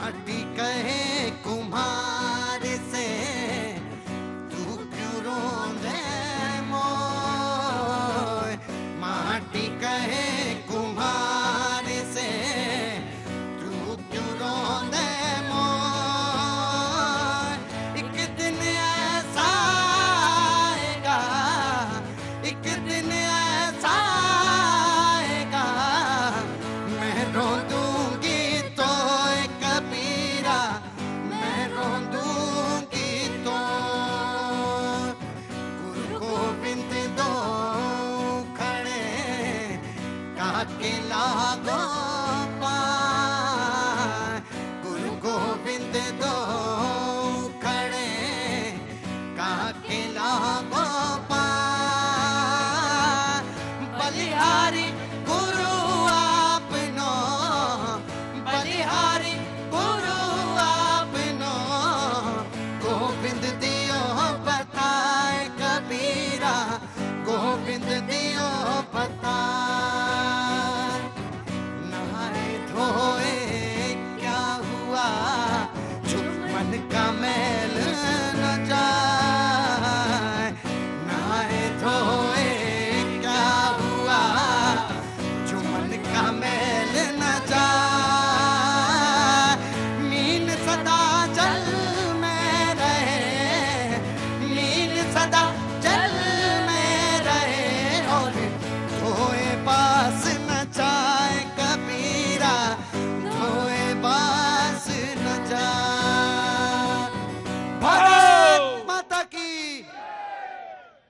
माटी कहे कुम्हार से, तू क्यों रोंदे मोय। माटी कहे कुम्हार से, तू क्यों रोंदे मोय। एक दिन ऐसा आएगा, एक दिन ऐसा आएगा, मैं रो दूंगी तो कबीरा, मैं रो दूंगी तो। गुरु गोविंद दो खड़े, काके लागो पाए। गुरु गोविंद दो खड़े, काके लागो पाए। बलिहारी गुरु आपनो, बलिहारी गुरु आपनो, गोविंद दियो बताए कबीरा, गोविंद दियो बताए। नहाए धोए क्या हुआ, चुप मन का मैल न जाए। नहाए धोए क्या हुआ, जो मन का मैल न जाए। मीन सदा जल में रहे, मीन सदा जल में रहे, और धोए बास न जाए कबीरा, धोए बास न जाए। भारत माता की।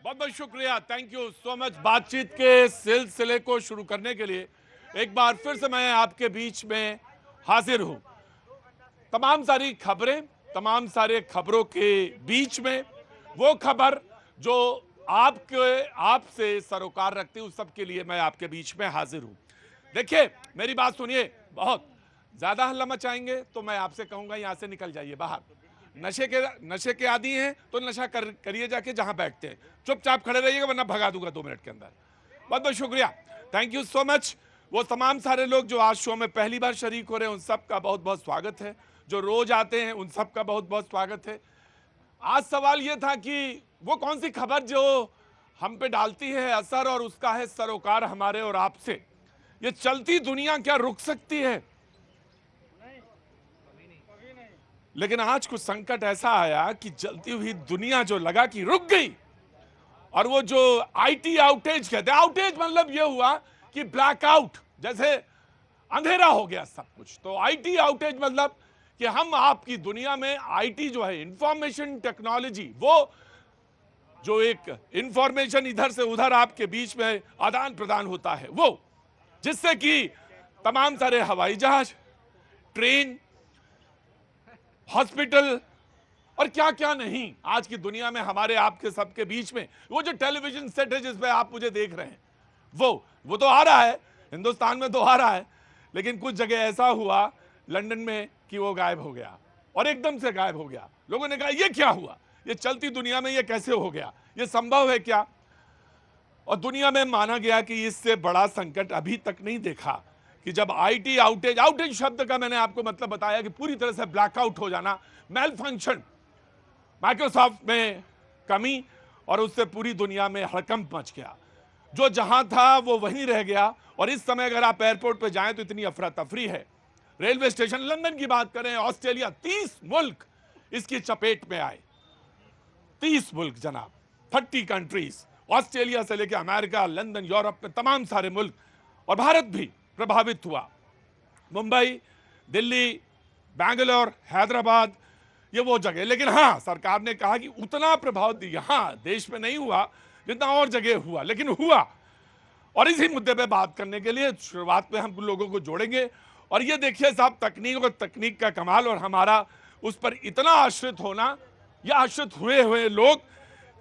बहुत बहुत शुक्रिया, थैंक यू सो मच। बातचीत के सिलसिले को शुरू करने के लिए एक बार फिर से मैं आपके बीच में हाजिर हूं। तमाम सारी खबरें, तमाम सारे खबरों के बीच में वो खबर जो आपसे सरोकार रखती है, उस सब के लिए मैं आपके बीच में हाजिर हूं। देखिए मेरी बात सुनिए, बहुत ज्यादा हल्ला मचाएंगे तो मैं आपसे कहूंगा यहां से निकल जाइए बाहर। नशे के आदी हैं तो नशा करिए जाके जहां बैठते हैं, चुपचाप खड़े रहिएगा वरना भगा दूंगा 2 मिनट के अंदर। बहुत बहुत शुक्रिया, थैंक यू सो मच। वो तमाम सारे लोग जो आज शो में पहली बार शरीक हो रहे हैं, उन सब का बहुत बहुत स्वागत है। जो रोज आते हैं उन सब का बहुत बहुत स्वागत है। आज सवाल ये था कि वो कौन सी खबर जो हम पे डालती है असर, और उसका है सरोकार हमारे और आपसे। ये चलती दुनिया क्या रुक सकती है? लेकिन आज कुछ संकट ऐसा आया कि चलती हुई दुनिया जो लगा कि रुक गई। और वो जो आईटी आउटेज कहते हैं, आउटेज मतलब ये हुआ कि ब्लैकआउट, जैसे अंधेरा हो गया सब कुछ। तो आईटी आउटेज मतलब कि हम आपकी दुनिया में आईटी जो है, इंफॉर्मेशन टेक्नोलॉजी, वो जो एक इंफॉर्मेशन इधर से उधर आपके बीच में आदान प्रदान होता है, वो जिससे कि तमाम सारे हवाई जहाज, ट्रेन, हॉस्पिटल और क्या क्या नहीं आज की दुनिया में हमारे आपके सबके बीच में, वो जो टेलीविजन सेट है जिसपे आप मुझे देख रहे हैं, वो तो आ रहा है, हिंदुस्तान में तो आ रहा है। लेकिन कुछ जगह ऐसा हुआ लंदन में कि वो गायब हो गया, और एकदम से गायब हो गया। लोगों ने कहा ये क्या हुआ, ये चलती दुनिया में ये कैसे हो गया, ये संभव है क्या? और दुनिया में माना गया कि इससे बड़ा संकट अभी तक नहीं देखा कि जब आईटी आउटेज, आउटेज शब्द का मैंने आपको मतलब बताया कि पूरी तरह से ब्लैकआउट हो जाना, मेल फंक्शन, माइक्रोसॉफ्ट में कमी, और उससे पूरी दुनिया में हड़कंप मच गया। जो जहां था वो वहीं रह गया। और इस समय अगर आप एयरपोर्ट पे जाएं तो इतनी अफरा तफरी है। रेलवे स्टेशन, लंदन की बात करें, ऑस्ट्रेलिया, 30 मुल्क इसकी चपेट में आए। 30 मुल्क जनाब, 30 कंट्रीज, ऑस्ट्रेलिया से लेकर अमेरिका, लंदन, यूरोप में तमाम सारे मुल्क, और भारत भी प्रभावित हुआ। मुंबई, दिल्ली, बैंगलोर, हैदराबाद, ये वो जगह। लेकिन हाँ, सरकार ने कहा कि उतना प्रभाव यहां देश में नहीं हुआ जितना और जगह हुआ, लेकिन हुआ। और इसी मुद्दे पे बात करने के लिए शुरुआत में हम लोगों को जोड़ेंगे। और ये देखिए साहब, तकनीक और तकनीक का कमाल, और हमारा उस पर इतना आश्रित होना, या आश्रित हुए लोग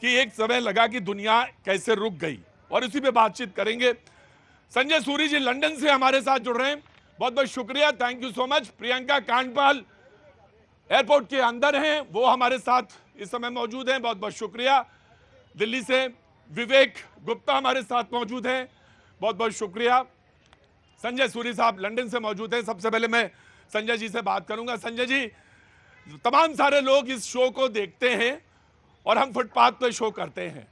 कि एक समय लगा कि दुनिया कैसे रुक गई। और इसी पे बातचीत करेंगे। संजय सूरी जी लंदन से हमारे साथ जुड़ रहे हैं, बहुत बहुत शुक्रिया, thank you so much. Priyanka Kandpal airport के अंदर हैं, वो हमारे साथ इस समय मौजूद हैं, बहुत बहुत शुक्रिया। दिल्ली से विवेक गुप्ता हमारे साथ मौजूद हैं, बहुत बहुत शुक्रिया। संजय सूरी साहब लंदन से मौजूद हैं। सबसे पहले मैं संजय जी से बात करूंगा। संजय जी, तमाम सारे लोग इस शो को देखते हैं और हम फुटपाथ पे शो करते हैं।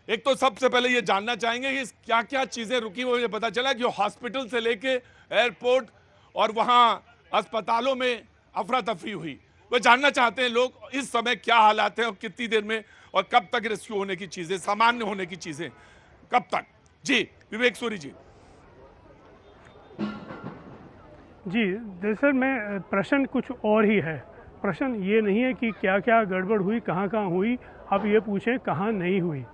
एक तो सबसे पहले ये जानना चाहेंगे कि क्या क्या चीजें रुकी। मुझे पता चला कि हॉस्पिटल से लेके एयरपोर्ट और वहां अस्पतालों में अफरा तफरी हुई। वो जानना चाहते हैं लोग इस समय क्या हालात हैं और कितनी देर में और कब तक रेस्क्यू होने की चीजें, सामान्य होने की चीजें कब तक। जी विवेक सूरी जी। जी दरअसल में प्रश्न कुछ और ही है। प्रश्न ये नहीं है कि क्या क्या गड़बड़ हुई, कहाँ कहाँ हुई, आप ये पूछें कहाँ नहीं हुई।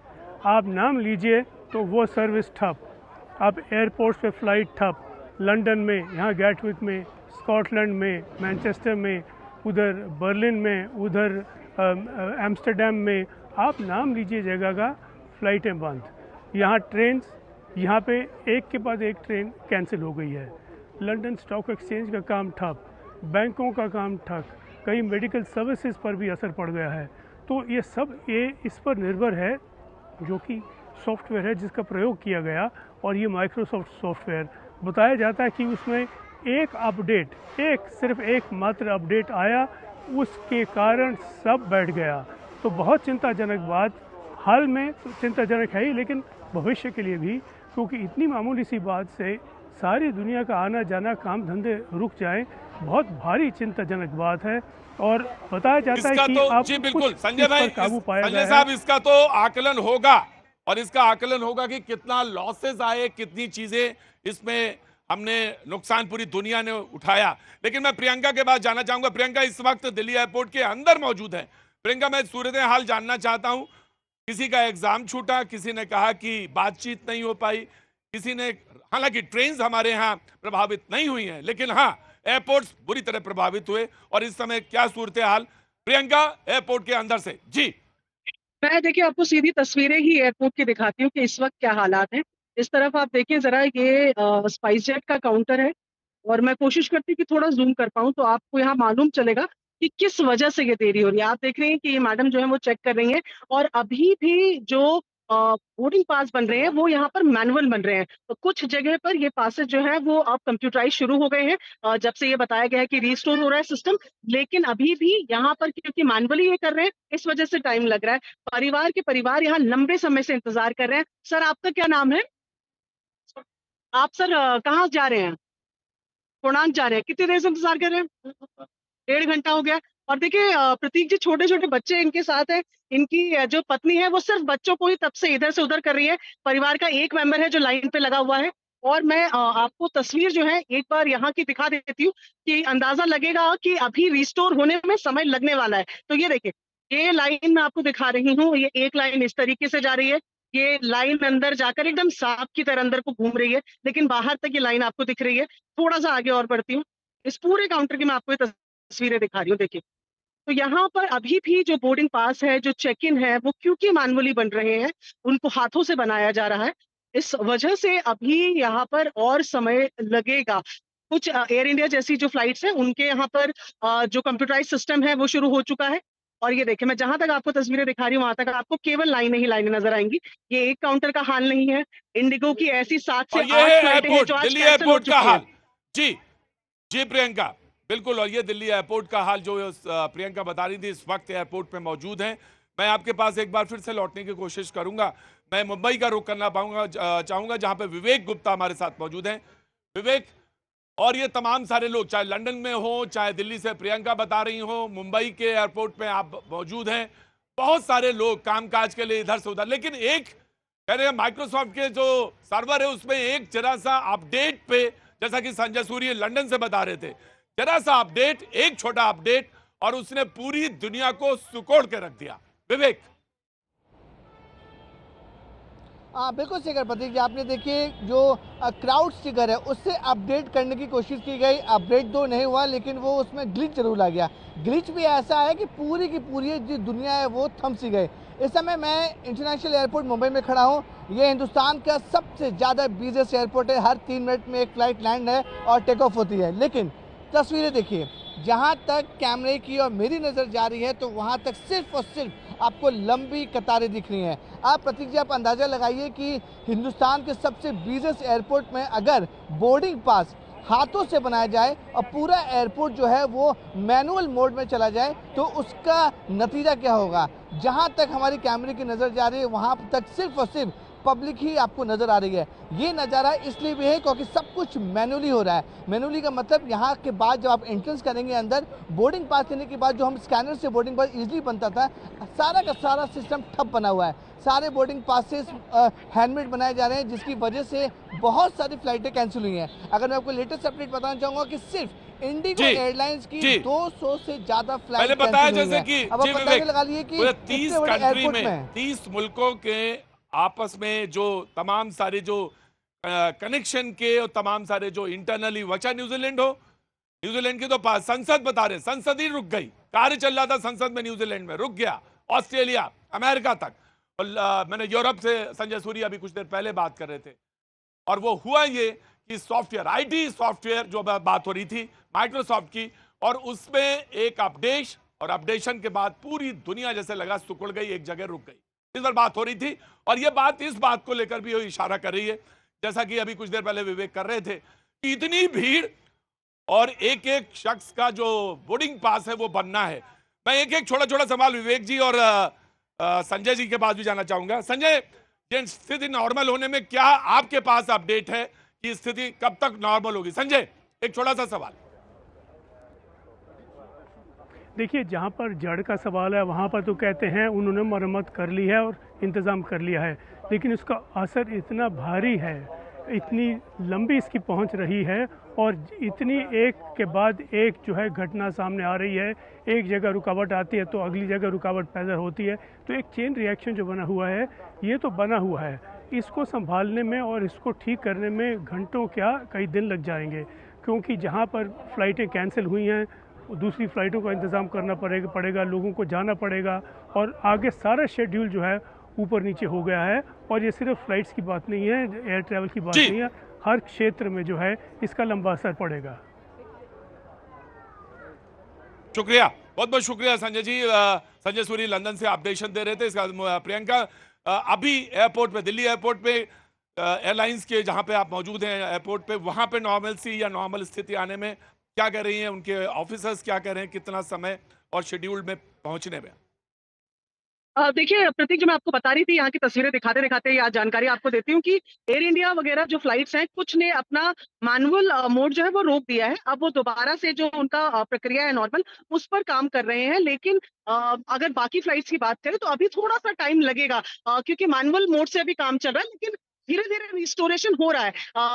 आप नाम लीजिए तो वो सर्विस ठप, अब एयरपोर्ट पे फ़्लाइट ठप, लंदन में, यहाँ गैटविक में, स्कॉटलैंड में, मैनचेस्टर में, उधर बर्लिन में, उधर एम्स्टर्डम में, आप नाम लीजिए जगह का, फ़्लाइटें बंद। यहाँ ट्रेन, यहाँ पे एक के बाद एक ट्रेन कैंसिल हो गई है। लंदन स्टॉक एक्सचेंज का काम ठप, बैंकों का काम ठप, कई मेडिकल सर्विसेज पर भी असर पड़ गया है। तो ये सब इस पर निर्भर है जो कि सॉफ्टवेयर है जिसका प्रयोग किया गया, और ये माइक्रोसॉफ्ट सॉफ्टवेयर। बताया जाता है कि उसमें एक अपडेट, सिर्फ एक मात्र अपडेट आया, उसके कारण सब बैठ गया। तो बहुत चिंताजनक बात, हाल में तो चिंताजनक है ही, लेकिन भविष्य के लिए भी, क्योंकि इतनी मामूली सी बात से सारी दुनिया का आना जाना, काम धंधे रुक जाए, बहुत भारी चिंताजनक बात है। और बताया जाता है कि तो, आप जी बिल्कुल संजय भाई, काबू पाया संजय साहब, इसका तो आकलन होगा, और इसका आकलन होगा कि कितना लॉसेस आए, कितनी चीजें इसमें हमने नुकसान पूरी दुनिया ने उठाया। लेकिन मैं प्रियंका के पास जाना चाहूंगा। प्रियंका इस वक्त दिल्ली एयरपोर्ट के अंदर मौजूद है। प्रियंका, मैं सूरत हाल जानना चाहता हूं। किसी का एग्जाम छूटा, किसी ने कहा कि बातचीत नहीं हो पाई, किसी ने, हालांकि ट्रेन हमारे यहाँ प्रभावित नहीं हुई हैं, लेकिन हाँ एयरपोर्ट्स बुरी तरह प्रभावित हुए। और इस समय क्या सूरत हाल प्रियंका एयरपोर्ट के अंदर से? जी मैं देखिए आपको सीधी तस्वीरें ही एयरपोर्ट की दिखाती हूँ कि इस वक्त क्या हालात हैं। इस तरफ आप देखें जरा, ये स्पाइस जेट का काउंटर है, और मैं कोशिश करती हूँ कि थोड़ा जूम कर पाऊँ तो आपको यहाँ मालूम चलेगा कि किस वजह से ये देरी हो रही है। आप देख रहे हैं कि ये मैडम जो है वो चेक कर रही हैं, और अभी भी जो बोर्डिंग पास बन रहे हैं वो यहाँ पर मैनुअल बन रहे हैं। तो कुछ जगह पर ये पासेज जो है वो अब कंप्यूटराइज शुरू हो गए हैं, जब से ये बताया गया है कि रिस्टोर हो रहा है सिस्टम। लेकिन अभी भी यहाँ पर क्योंकि मैनुअली ये कर रहे हैं, इस वजह से टाइम लग रहा है। परिवार यहाँ लंबे समय से इंतजार कर रहे हैं। सर, आपका क्या नाम है? आप सर कहाँ जा रहे हैं? पूर्णांक जा रहे हैं। कितनी देर से इंतजार कर रहे हैं? 1.5 घंटा हो गया। और देखिए प्रतीक जी, छोटे छोटे बच्चे इनके साथ है। इनकी जो पत्नी है वो सिर्फ बच्चों को ही तब से इधर से उधर कर रही है। परिवार का एक मेंबर है जो लाइन पे लगा हुआ है। और मैं आपको तस्वीर जो है एक बार यहाँ की दिखा देती हूँ कि अंदाजा लगेगा कि अभी रिस्टोर होने में समय लगने वाला है। तो ये देखिए, ये लाइन मैं आपको दिखा रही हूँ। ये एक लाइन इस तरीके से जा रही है, ये लाइन अंदर जाकर एकदम सांप की तरह अंदर को घूम रही है, लेकिन बाहर तक ये लाइन आपको दिख रही है। थोड़ा सा आगे और बढ़ती हूँ, इस पूरे काउंटर की मैं आपको ये तस्वीरें दिखा रही हूँ। देखिए, तो यहाँ पर अभी भी जो बोर्डिंग पास है, जो चेक इन है, वो क्योंकि मैनुअली बन रहे हैं, उनको हाथों से बनाया जा रहा है, इस वजह से अभी यहाँ पर और समय लगेगा। कुछ एयर इंडिया जैसी जो फ्लाइट्स हैं उनके यहाँ पर जो कंप्यूटराइज सिस्टम है वो शुरू हो चुका है। और ये देखिए, मैं जहां तक आपको तस्वीरें दिखा रही हूँ वहां तक आपको केवल लाइनें ही लाइनें नजर आएंगी। ये एक काउंटर का हाल नहीं है। इंडिगो की ऐसी 7 से 8 फ्लाइटें हैं जो आज दिल्ली कैंसिल हो एयरपोर्ट का चुकी हाल। हैं। जी जी प्रियंका, बिल्कुल। और ये दिल्ली एयरपोर्ट का हाल जो प्रियंका बता रही थी, इस वक्त एयरपोर्ट पे मौजूद हैं। मैं आपके पास एक बार फिर से लौटने की कोशिश करूंगा। मैं मुंबई का रुख करना चाहूंगा जहां पे विवेक गुप्ता हमारे साथ मौजूद हैं। विवेक, और ये तमाम सारे लोग, चाहे लंदन में हो, चाहे दिल्ली से प्रियंका बता रही हो, मुंबई के एयरपोर्ट पे आप मौजूद हैं, बहुत सारे लोग कामकाज के लिए इधर से उधर। लेकिन एक कह रहे हैं माइक्रोसॉफ्ट के जो सर्वर है उसमें एक जरा सा अपडेट पे, जैसा कि संजय सूरी लंदन से बता रहे थे, जरा सा अपडेट, एक छोटा अपडेट, और उसने पूरी दुनिया को सुकोड़ के रख दिया। विवेक। हाँ बिल्कुल सही प्रतीक जी, आपने देखिए जो क्राउड स्टिकर है उससे अपडेट करने की कोशिश की गई, अपडेट तो नहीं हुआ, लेकिन वो उसमें ग्लिच जरूर आ गया। ग्लिच भी ऐसा है कि पूरी की पूरी जो दुनिया है वो थम सी गई। इस समय मैं इंटरनेशनल एयरपोर्ट मुंबई में खड़ा हूँ। ये हिंदुस्तान का सबसे ज़्यादा बिजिएस्ट एयरपोर्ट है। हर 3 मिनट में एक फ्लाइट लैंड है और टेक ऑफ होती है। लेकिन तस्वीरें देखिए, जहाँ तक कैमरे की और मेरी नज़र जा रही है तो वहाँ तक सिर्फ और सिर्फ आपको लंबी कतारें दिख रही हैं। आप प्रतीक जी, आप अंदाज़ा लगाइए कि हिंदुस्तान के सबसे बिजिएस्ट एयरपोर्ट में अगर बोर्डिंग पास हाथों से बनाया जाए और पूरा एयरपोर्ट जो है वो मैनुअल मोड में चला जाए, तो उसका नतीजा क्या होगा? जहां तक हमारी कैमरे की नज़र जा रही है वहां तक सिर्फ और सिर्फ पब्लिक ही आपको नज़र आ रही है। ये नज़ारा इसलिए भी है क्योंकि सब कुछ मैनुअली हो रहा है। मैनुअली का मतलब यहाँ के बाद जब आप एंट्रेंस करेंगे अंदर, बोर्डिंग पास लेने के बाद जो हम स्कैनर से बोर्डिंग पास इजीली बनता था, सारा का सारा सिस्टम ठप बना हुआ है। सारे बोर्डिंग पासेस हैंडमेड बनाए जा रहे हैं, जिसकी वजह से बहुत सारी फ्लाइटें कैंसिल हुई हैं। अगर मैं आपको लेटेस्ट अपडेट बताना चाहूँगा कि सिर्फ इंडिगो एयरलाइंस की 200 से ज्यादा फ्लाइट बताया जैसे कि अब आप अंदाजा लगा लिए कि 30 कंट्री में 30 मुल्कों के आपस में जो तमाम सारे जो कनेक्शन के और तमाम सारे जो इंटरनली वचा न्यूजीलैंड की तो संसद बता रहे, संसद ही रुक गई, कार्य चल रहा था संसद में न्यूजीलैंड में, रुक गया। ऑस्ट्रेलिया, अमेरिका तक, और मैंने यूरोप से संजय सूर्य अभी कुछ देर पहले बात कर रहे थे, और वो हुआ ये कि सॉफ्टवेयर, आईटी सॉफ्टवेयर जो बात हो रही थी माइक्रोसॉफ्ट की, और उसमें एक अपडेशन के बाद पूरी दुनिया जैसे लगा सिकुड़ गई, एक जगह रुक गई। इस बार बात हो रही थी, और ये बात इस बात को लेकर भी इशारा कर रही है, जैसा कि अभी कुछ देर पहले विवेक कर रहे थे कि इतनी भीड़ और एक एक शख्स का जो बोर्डिंग पास है वो बनना है। मैं एक एक छोटा छोटा सवाल विवेक जी और संजय जी के पास भी जाना चाहूंगा। संजय, ये स्थिति नॉर्मल होने में क्या आपके पास अपडेट है कि स्थिति कब तक नॉर्मल होगी? संजय, एक छोटा सा सवाल। देखिए, जहाँ पर जड़ का सवाल है वहाँ पर तो कहते हैं उन्होंने मरम्मत कर ली है और इंतज़ाम कर लिया है, लेकिन इसका असर इतना भारी है, इतनी लंबी इसकी पहुँच रही है, और इतनी एक के बाद एक जो है घटना सामने आ रही है। एक जगह रुकावट आती है तो अगली जगह रुकावट पैदा होती है, तो एक चेन रिएक्शन जो बना हुआ है ये तो बना हुआ है। इसको संभालने में और इसको ठीक करने में घंटों क्या कई दिन लग जाएंगे, क्योंकि जहाँ पर फ़्लाइटें कैंसिल हुई हैं दूसरी फ़्लाइटों का इंतज़ाम करना पड़ेगा, लोगों को जाना पड़ेगा, और आगे सारा शेड्यूल जो है ऊपर नीचे हो गया है। और ये सिर्फ फ़्लाइट्स की बात नहीं है, एयर ट्रैवल की बात नहीं है, हर क्षेत्र में जो है इसका लंबा असर पड़ेगा। शुक्रिया, बहुत बहुत शुक्रिया संजय जी। संजय सूरी लंदन से अपडेशन दे रहे थे। इसका प्रियंका, अभी एयरपोर्ट पे, दिल्ली एयरपोर्ट पे, एयरलाइंस के जहां पे आप मौजूद हैं एयरपोर्ट पे, वहां पे नॉर्मलसी या नॉर्मल स्थिति आने में क्या कह रही हैं उनके ऑफिसर्स, क्या कह रहे हैं, कितना समय और शेड्यूल में पहुंचने में? देखिए प्रतीक, जो मैं आपको बता रही थी, यहाँ की तस्वीरें दिखाते दिखाते आज जानकारी आपको देती हूँ कि एयर इंडिया वगैरह जो फ्लाइट्स हैं, कुछ ने अपना मैनुअल मोड जो है वो रोक दिया है। अब वो दोबारा से जो उनका प्रक्रिया है नॉर्मल, उस पर काम कर रहे हैं। लेकिन अगर बाकी फ्लाइट्स की बात करें तो अभी थोड़ा सा टाइम लगेगा, क्योंकि मैनुअल मोड से अभी काम चल रहा है, लेकिन धीरे धीरे रिस्टोरेशन हो रहा है।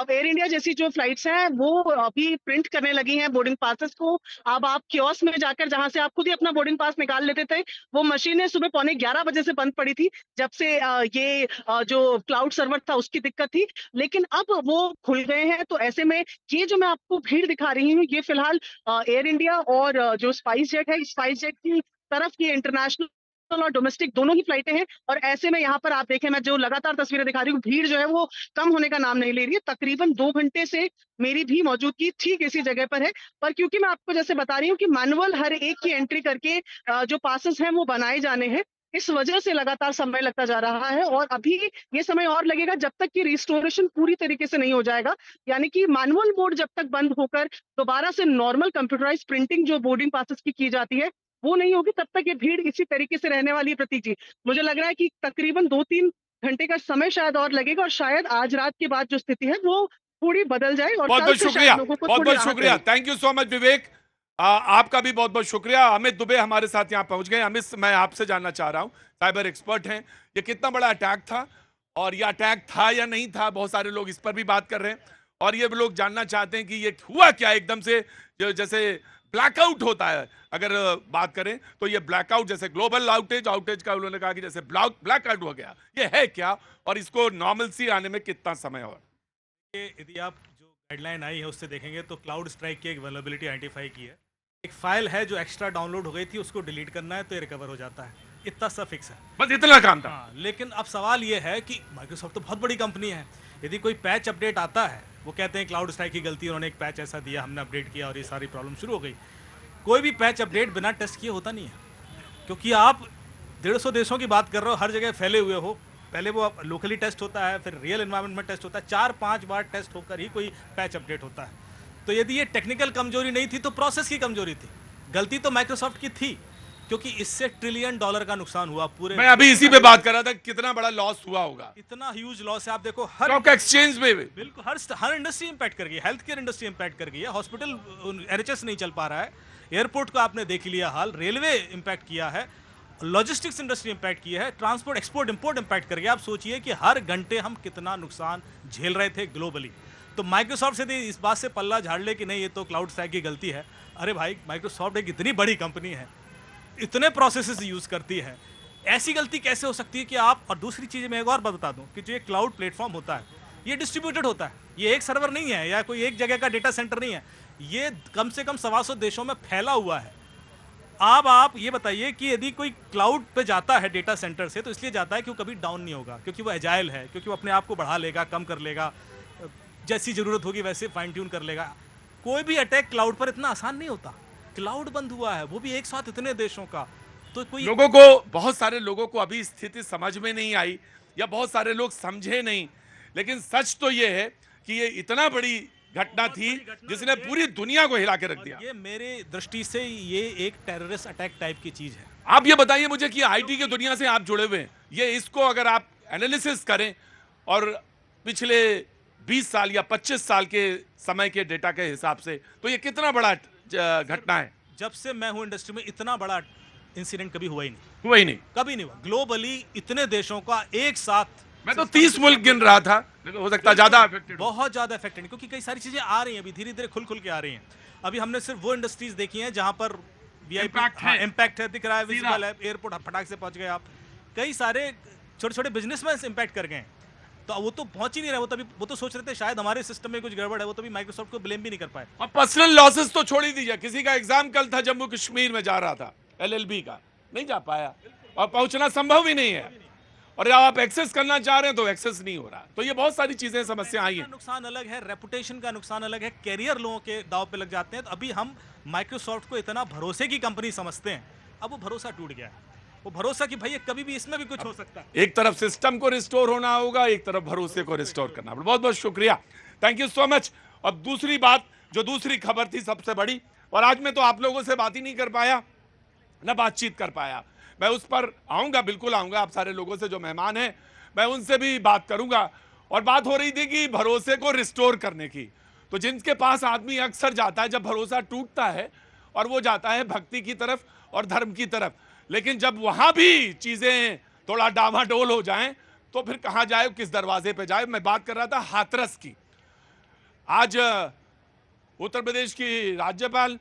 एयर इंडिया जैसी जो फ्लाइट्स हैं वो अभी प्रिंट करने लगी हैं बोर्डिंग पासेस को। अब आप कियोस्क में जाकर, जहां से आप खुद ही अपना बोर्डिंग पास निकाल लेते थे, वो मशीनें सुबह 11:15 बजे से बंद पड़ी थी, जब से ये जो क्लाउड सर्वर था उसकी दिक्कत थी। लेकिन अब वो खुल गए हैं। तो ऐसे में ये जो मैं आपको भीड़ दिखा रही हूँ, ये फिलहाल एयर इंडिया और जो स्पाइस जेट है, स्पाइस जेट की तरफ ये इंटरनेशनल और डोमेस्टिक दोनों ही फ्लाइटें हैं। और ऐसे में यहाँ पर आप देखें, मैं जो लगातार तस्वीरें दिखा रही हूँ, भीड़ जो है वो कम होने का नाम नहीं ले रही है। तकरीबन 2 घंटे से मेरी भी मौजूदगी ठीक इसी जगह पर है। पर क्योंकि मैं आपको जैसे बता रही हूँ कि मैनुअल हर एक की एंट्री करके जो पासेस हैं वो बनाए जाने हैं, इस वजह से लगातार समय लगता जा रहा है। और अभी ये समय और लगेगा जब तक कि रिस्टोरेशन पूरी तरीके से नहीं हो जाएगा, यानी कि मैनुअल मोड जब तक बंद होकर दोबारा से नॉर्मल कंप्यूटराइज प्रिंटिंग जो बोर्डिंग पासेस की जाती है वो नहीं होगी, तब तक ये भीड़ इसी तरीके से रहने वाली है। प्रतीक जी, मुझे लग रहा है कि तकरीबन 2-3 घंटे का समय शायद और लगेगा, और शायद आज रात के बाद जो स्थिति है वो थोड़ी बदल जाए और बहुत बहुत शुक्रिया, बहुत बहुत शुक्रिया, थैंक यू सो मच विवेक। आपका भी बहुत बहुत शुक्रिया। अमित दुबे हमारे साथ यहाँ पहुंच गए। अमित, मैं आपसे जानना चाह रहा हूँ, साइबर एक्सपर्ट हैं, ये कितना बड़ा अटैक था, और ये अटैक था या नहीं था, बहुत सारे लोग इस पर भी बात कर रहे हैं, और ये लोग जानना चाहते हैं कि ये हुआ क्या एकदम से, जैसे ब्लैकआउट होता है अगर बात करें तो ये ब्लैकआउट, जैसे ग्लोबल आउटेज का उन्होंने कहा कि जैसे ब्लैकआउट हो गया, ये है क्या, और इसको नॉर्मलसी आने में कितना समय और? यदि आप जो गाइडलाइन आई है उससे देखेंगे तो क्लाउड स्ट्राइक की एक वल्नरेबिलिटी आइडेंटिफाई की है। एक फाइल है जो एक्स्ट्रा डाउनलोड हो गई थी, उसको डिलीट करना है तो ये रिकवर हो जाता है, इतना सा फिक्स है, बस इतना काम था। हाँ, लेकिन अब सवाल ये है कि माइक्रोसॉफ्ट तो बहुत बड़ी कंपनी है, यदि कोई पैच अपडेट आता है, वो कहते हैं क्लाउड स्ट्राइक की गलती, उन्होंने एक पैच ऐसा दिया, हमने अपडेट किया और ये सारी प्रॉब्लम शुरू हो गई। कोई भी पैच अपडेट बिना टेस्ट किए होता नहीं है, क्योंकि आप 150 देशों की बात कर रहे हो, हर जगह फैले हुए हो, पहले वो लोकली टेस्ट होता है, फिर रियल एनवायरनमेंट में टेस्ट होता है, 4-5 बार टेस्ट होकर ही कोई पैच अपडेट होता है। तो यदि ये टेक्निकल कमजोरी नहीं थी तो प्रोसेस की कमजोरी थी। गलती तो माइक्रोसॉफ्ट की थी, क्योंकि इससे $1 ट्रिलियन का नुकसान हुआ पूरे। मैं अभी इसी पे बात कर रहा था, कितना बड़ा लॉस हुआ होगा। इतना ह्यूज लॉस है, आप देखो हर स्टॉक एक्सचेंज में भी। बिल्कुल हर इंडस्ट्री इंपैक्ट कर गई है, हेल्थ केयर इंडस्ट्री इंपैक्ट कर गई है, हॉस्पिटल एनएचएस नहीं चल पा रहा है, एयरपोर्ट को आपने देख लिया हाल, रेलवे इंपैक्ट किया है, लॉजिस्टिक्स इंडस्ट्री इंपैक्ट किया है, ट्रांसपोर्ट एक्सपोर्ट इंपोर्ट इंपैक्ट कर गया। आप सोचिए कि हर घंटे हम कितना नुकसान झेल रहे थे ग्लोबली। तो माइक्रोसॉफ्ट से इस बात से पल्ला झाड़ ले कि नहीं ये तो क्लाउड स्टैक की गलती है। अरे भाई, माइक्रोसॉफ्ट एक इतनी बड़ी कंपनी है, इतने प्रोसेसेस यूज करती है, ऐसी गलती कैसे हो सकती है कि आप। और दूसरी चीज मैं एक और बात बता दूं कि जो ये क्लाउड प्लेटफॉर्म होता है ये डिस्ट्रीब्यूटेड होता है, ये एक सर्वर नहीं है या कोई एक जगह का डेटा सेंटर नहीं है, ये कम से कम 125 देशों में फैला हुआ है। अब आप ये बताइए कि यदि कोई क्लाउड पे जाता है डेटा सेंटर से तो इसलिए जाता है कि वो कभी डाउन नहीं होगा, क्योंकि वो एजाइल है, क्योंकि वो अपने आप को बढ़ा लेगा, कम कर लेगा, जैसी जरूरत होगी वैसे फाइन ट्यून कर लेगा। कोई भी अटैक क्लाउड पर इतना आसान नहीं होता। क्लाउड बंद हुआ है, वो भी एक साथ इतने देशों का, तो कोई लोगों को, बहुत सारे लोगों को अभी स्थिति समझ में नहीं आई या बहुत सारे लोग समझे नहीं, लेकिन सच तो ये है कि ये इतना बड़ी घटना थी जिसने पूरी दुनिया को हिला के रख दिया। ये मेरे दृष्टि से ये एक टेररिस्ट अटैक टाइप की चीज है। आप ये बताइए मुझे कि आईटी की दुनिया से आप जुड़े हुए हैं, ये इसको अगर आप एनालिसिस करें और पिछले 20 साल या 25 साल के समय के डेटा के हिसाब से, तो ये कितना बड़ा घटना है। जब से मैं हूं इंडस्ट्री में इतना बड़ा इंसिडेंट कभी हुआ ही नहीं, कभी नहीं हुआ। ग्लोबली इतने देशों का एक साथ, मैं तो 30 मुल्क गिन रहा था, लेकिन हो सकता है ज्यादा अफेक्टेड, बहुत ज्यादा अफेक्टेड, क्योंकि कई सारी चीजें आ रही हैं अभी धीरे धीरे खुल के आ रही हैं। अभी हमने सिर्फ वो इंडस्ट्रीज देखी हैं जहां पर इम्पैक्ट है, दिख रहा है, विजिबल है, एयरपोर्ट फटाक से पहुंच गए आप, कई सारे छोटे छोटे बिजनेसमैन इम्पैक्ट कर गए। तो वो तो पहुंच ही नहीं रहा, वो तो सोच रहे थे शायद हमारे सिस्टम में कुछ गड़बड़ है, वो तो भी माइक्रोसॉफ्ट को ब्लेम भी नहीं कर पाए। और पर्सनल लॉसेस तो छोड़ ही दीजिए, किसी का एग्जाम कल था, जम्मू कश्मीर में जा रहा था LLB का, नहीं जा पाया और पहुंचना संभव ही नहीं है, और आप एक्सेस करना चाह रहे हैं तो एक्सेस नहीं हो रहा। तो ये बहुत सारी चीजें समस्या आई है। नुकसान अलग है, रेपुटेशन का नुकसान अलग है, कैरियर लोगों के दाव पे लग जाते हैं। तो अभी हम माइक्रोसॉफ्ट को इतना भरोसे की कंपनी समझते हैं, अब वो भरोसा टूट गया है। वो भरोसा कि भाई ये कभी भी इसमें भी कुछ हो सकता है। एक तरफ सिस्टम को रिस्टोर होना होगा, एक तरफ भरोसे को रिस्टोर करना। बहुत बहुत शुक्रिया, थैंक यू सो मच। और दूसरी बात, जो दूसरी खबर थी सबसे बड़ी, और आज मैं तो आप लोगों से बात ही नहीं कर पाया, ना बातचीत कर पाया, मैं उस पर आऊंगा, बिल्कुल आऊंगा। आप सारे लोगों से जो मेहमान हैं मैं उनसे भी बात करूंगा। और बात हो रही थी कि भरोसे को रिस्टोर करने की, तो जिनके पास आदमी अक्सर जाता है जब भरोसा टूटता है, और वो जाता है भक्ति की तरफ और धर्म की तरफ, लेकिन जब वहां भी चीजें थोड़ा डामाडोल हो जाएं तो फिर कहां जाए, किस दरवाजे पे जाए। मैं बात कर रहा था हाथरस की। आज उत्तर प्रदेश की राज्यपाल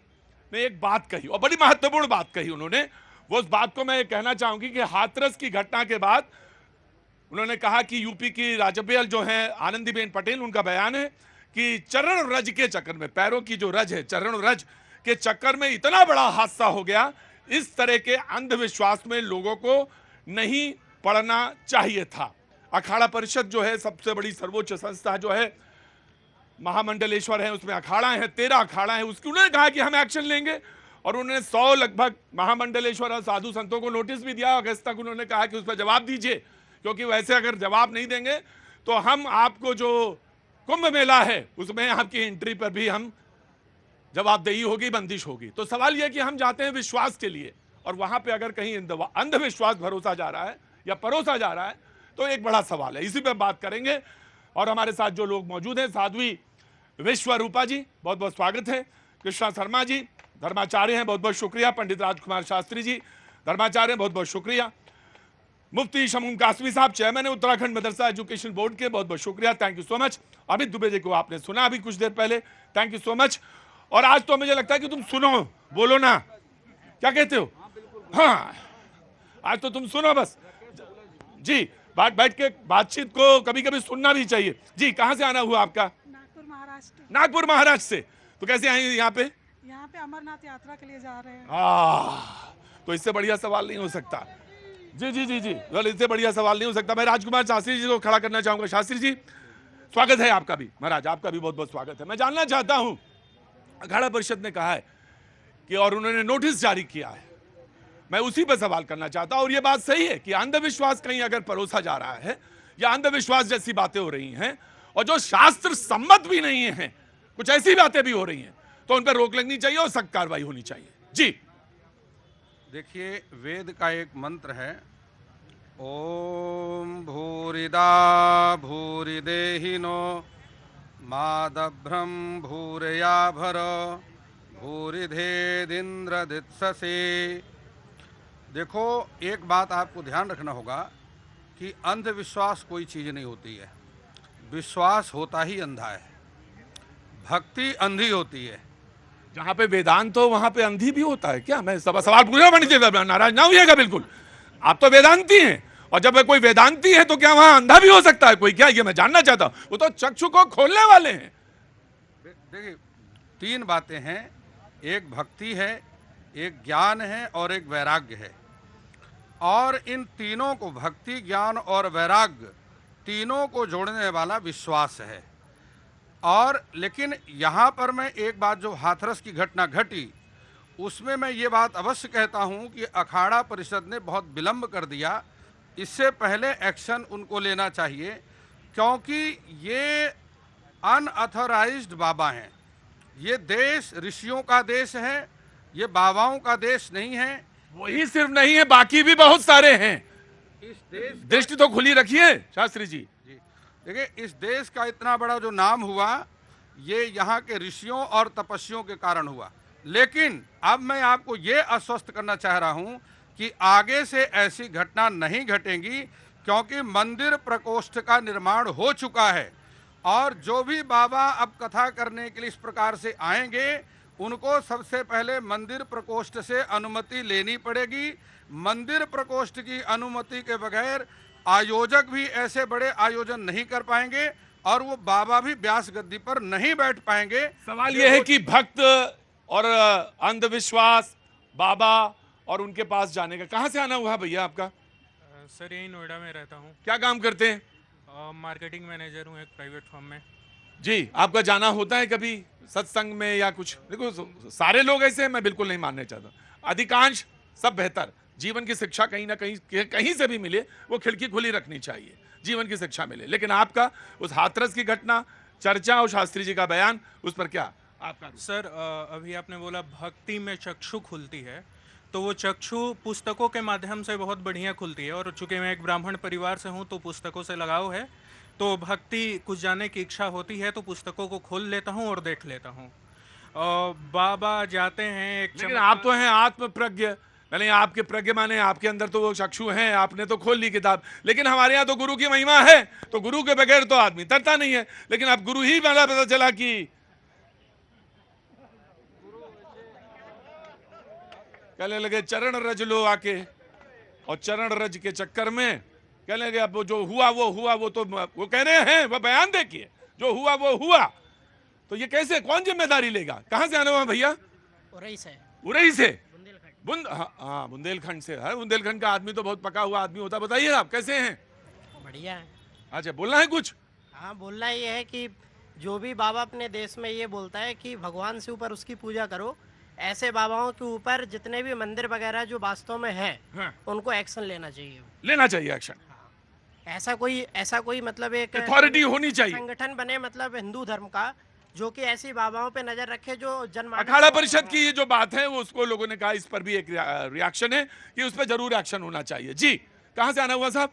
ने एक बात कही और बड़ी महत्वपूर्ण बात कही उन्होंने। वो उस बात को मैं कहना चाहूंगी कि हाथरस की घटना के बाद उन्होंने कहा कि यूपी की राज्यपाल जो है आनंदीबेन पटेल, उनका बयान है कि चरण रज के चक्कर में, पैरों की जो रज है, चरण रज के चक्कर में इतना बड़ा हादसा हो गया। इस तरह के अंधविश्वास में लोगों को नहीं पड़ना चाहिए था। अखाड़ा परिषद जो है सबसे बड़ी सर्वोच्च संस्था जो है, महामंडलेश्वर है, उसमें अखाड़ा है, 13 अखाड़ा है, उसकी उन्होंने कहा कि हम एक्शन लेंगे। और उन्होंने 100 लगभग महामंडलेश्वर और साधु संतों को नोटिस भी दिया। अगस्त तक उन्होंने कहा कि उस पर जवाब दीजिए, क्योंकि वैसे अगर जवाब नहीं देंगे तो हम आपको जो कुंभ मेला है उसमें आपकी एंट्री पर भी हम जवाबदेही होगी, बंदिश होगी। तो सवाल यह कि हम जाते हैं विश्वास के लिए, और वहां पे अगर कहीं अंधविश्वास भरोसा जा रहा है या परोसा जा रहा है तो एक बड़ा सवाल है। इसी पे बात करेंगे। और हमारे साथ जो लोग मौजूद हैं, साध्वी विश्वरूपा जी, बहुत बहुत स्वागत है। कृष्णा शर्मा जी धर्माचार्य हैं, बहुत बहुत शुक्रिया। पंडित राजकुमार शास्त्री जी धर्माचार्य, बहुत बहुत शुक्रिया। मुफ्ती शमूम कासमी साहब, चेयरमैन है उत्तराखंड मदरसा एजुकेशन बोर्ड के, बहुत बहुत शुक्रिया, thank you so much. Amit Dubey ji को आपने सुना अभी कुछ देर पहले, थैंक यू सो मच। और आज तो मुझे लगता है कि तुम सुनो, बोलो ना, क्या कहते हो? हाँ, आज तो तुम सुनो बस जी, बैठ के बातचीत को कभी कभी सुनना भी चाहिए। जी, कहाँ से आना हुआ आपका? नागपुर महाराष्ट्र। नागपुर महाराष्ट्र से। तो कैसे आई यहाँ पे? यहाँ पे अमरनाथ यात्रा के लिए जा रहे हैं। तो इससे बढ़िया सवाल नहीं हो सकता। जी जी जी जी, इससे बढ़िया सवाल नहीं हो सकता। मैं राजकुमार शास्त्री जी को खड़ा करना चाहूंगा। शास्त्री जी, स्वागत है आपका भी। महाराज, आपका भी बहुत बहुत स्वागत है। मैं जानना चाहता हूं, अखाड़ा परिषद ने कहा है कि, और उन्होंने नोटिस जारी किया है, मैं उसी पर सवाल करना चाहता हूं। और यह बात सही है कि अंधविश्वास कहीं अगर परोसा जा रहा है या अंधविश्वास जैसी बातें हो रही हैं और जो शास्त्र सम्मत भी नहीं है, कुछ ऐसी बातें भी हो रही हैं, तो उन पर रोक लगनी चाहिए और सख्त कार्रवाई होनी चाहिए। जी देखिए, वेद का एक मंत्र है, ओम भूरिदा भूरिदेहिनो मादभ्रम भूरया भर भूरिधेदिंद्र दित्ससे। देखो, एक बात आपको ध्यान रखना होगा कि अंधविश्वास कोई चीज़ नहीं होती है, विश्वास होता ही अंधा है, भक्ति अंधी होती है। जहां पे वेदांत हो वहां पे अंधी भी होता है क्या? मैं सवाल पूछ रहा हूं, पंडित जी, नाराज ना होइएगा बिल्कुल। आप तो वेदांती हैं, और जब कोई वेदांती है तो क्या वहां अंधा भी हो सकता है कोई? क्या ये मैं जानना चाहता हूं। वो तो चक्षु को खोलने वाले हैं। देखिए, तीन बातें हैं, एक भक्ति है, एक ज्ञान है और एक वैराग्य है। और इन तीनों को, भक्ति, ज्ञान और वैराग्य, तीनों को जोड़ने वाला विश्वास है। और लेकिन यहाँ पर मैं एक बात, जो हाथरस की घटना घटी, उसमें मैं ये बात अवश्य कहता हूँ कि अखाड़ा परिषद ने बहुत विलंब कर दिया। इससे पहले एक्शन उनको लेना चाहिए, क्योंकि ये अनऑथराइज्ड बाबा हैं। ये देश ऋषियों का देश है, ये बाबाओं का देश नहीं है। वही सिर्फ नहीं है, बाकी भी बहुत सारे हैं। इस देश दृष्टि तो खुली रखिए शास्त्री जी। देखिए, इस देश का इतना बड़ा जो नाम हुआ, ये यहाँ के ऋषियों और तपस्वियों के कारण हुआ। लेकिन अब मैं आपको ये आश्वस्त करना चाह रहा हूँ कि आगे से ऐसी घटना नहीं घटेंगी, क्योंकि मंदिर प्रकोष्ठ का निर्माण हो चुका है। और जो भी बाबा अब कथा करने के लिए इस प्रकार से आएंगे, उनको सबसे पहले मंदिर प्रकोष्ठ से अनुमति लेनी पड़ेगी। मंदिर प्रकोष्ठ की अनुमति के बगैर आयोजक भी ऐसे बड़े आयोजन नहीं कर पाएंगे, और वो बाबा भी व्यास गद्दी पर नहीं बैठ पाएंगे। सवाल यह है कि भक्त और अंधविश्वास, बाबा और उनके पास जाने का, कहां से आना हुआ भैया आपका? सर यही नोएडा में रहता हूँ। क्या काम करते हैं? मार्केटिंग मैनेजर हूँ एक प्राइवेट फर्म में। जी, आपका जाना होता है कभी सत्संग में या कुछ? देखो, सारे लोग ऐसे हैं, मैं बिल्कुल नहीं मानना चाहता, अधिकांश सब बेहतर। जीवन की शिक्षा कहीं ना कहीं से भी मिले, वो खिड़की खुली रखनी चाहिए, जीवन की शिक्षा मिले। लेकिन आपका उस हाथरस की घटना, चर्चा और शास्त्री जी का बयान, उस पर क्या आपका? सर अभी आपने बोला भक्ति में चक्षु खुलती है, तो वो चक्षु पुस्तकों के माध्यम से बहुत बढ़िया खुलती है। और चूंकि मैं एक ब्राह्मण परिवार से हूँ, तो पुस्तकों से लगाव है, तो भक्ति कुछ जानने की इच्छा होती है, तो पुस्तकों को खोल लेता हूँ और देख लेता हूँ। बाबा जाते हैं एक, लेकिन आप तो हैं आत्म प्रज्ञ, नहीं आपके प्रज्ञ माने आपके अंदर तो वो चक्षु हैं, आपने तो खोल ली किताब। लेकिन हमारे यहाँ तो गुरु की महिमा है, तो गुरु के बगैर तो आदमी तरता नहीं है। लेकिन अब गुरु ही वाला पता चला कि कहने लगे चरण रज लो आके, और चरण रज के चक्कर में कहने लगे अब जो हुआ वो हुआ। वो तो वो कह रहे हैं, वो बयान देखिए, जो हुआ वो हुआ। तो ये कैसे, कौन जिम्मेदारी लेगा? कहां से आना हुआ भैया? उरई से। उरई से, हाँ बुंदेलखंड से है। बुंदेलखंड का आदमी तो बहुत पका हुआ आदमी होता है। बताइए आप कैसे हैं? बढ़िया है। अच्छा, बोलना है कुछ? हाँ, बोलना ये है कि जो भी बाबा अपने देश में ये बोलता है कि भगवान से ऊपर उसकी पूजा करो, ऐसे बाबाओं के ऊपर जितने भी मंदिर वगैरह जो वास्तव में है, हाँ। उनको एक्शन लेना चाहिए एक्शन। ऐसा कोई मतलब एक अथॉरिटी होनी चाहिए, संगठन बने, मतलब हिंदू धर्म का, जो कि ऐसी बाबाओं पे नजर रखे जो जनमानस। अखाड़ा परिषद की ये जो बात है, वो उसको लोगों ने कहा, इस पर भी एक रिएक्शन है कि उस पर जरूर एक्शन होना चाहिए। जी, कहां से आना हुआ साहब?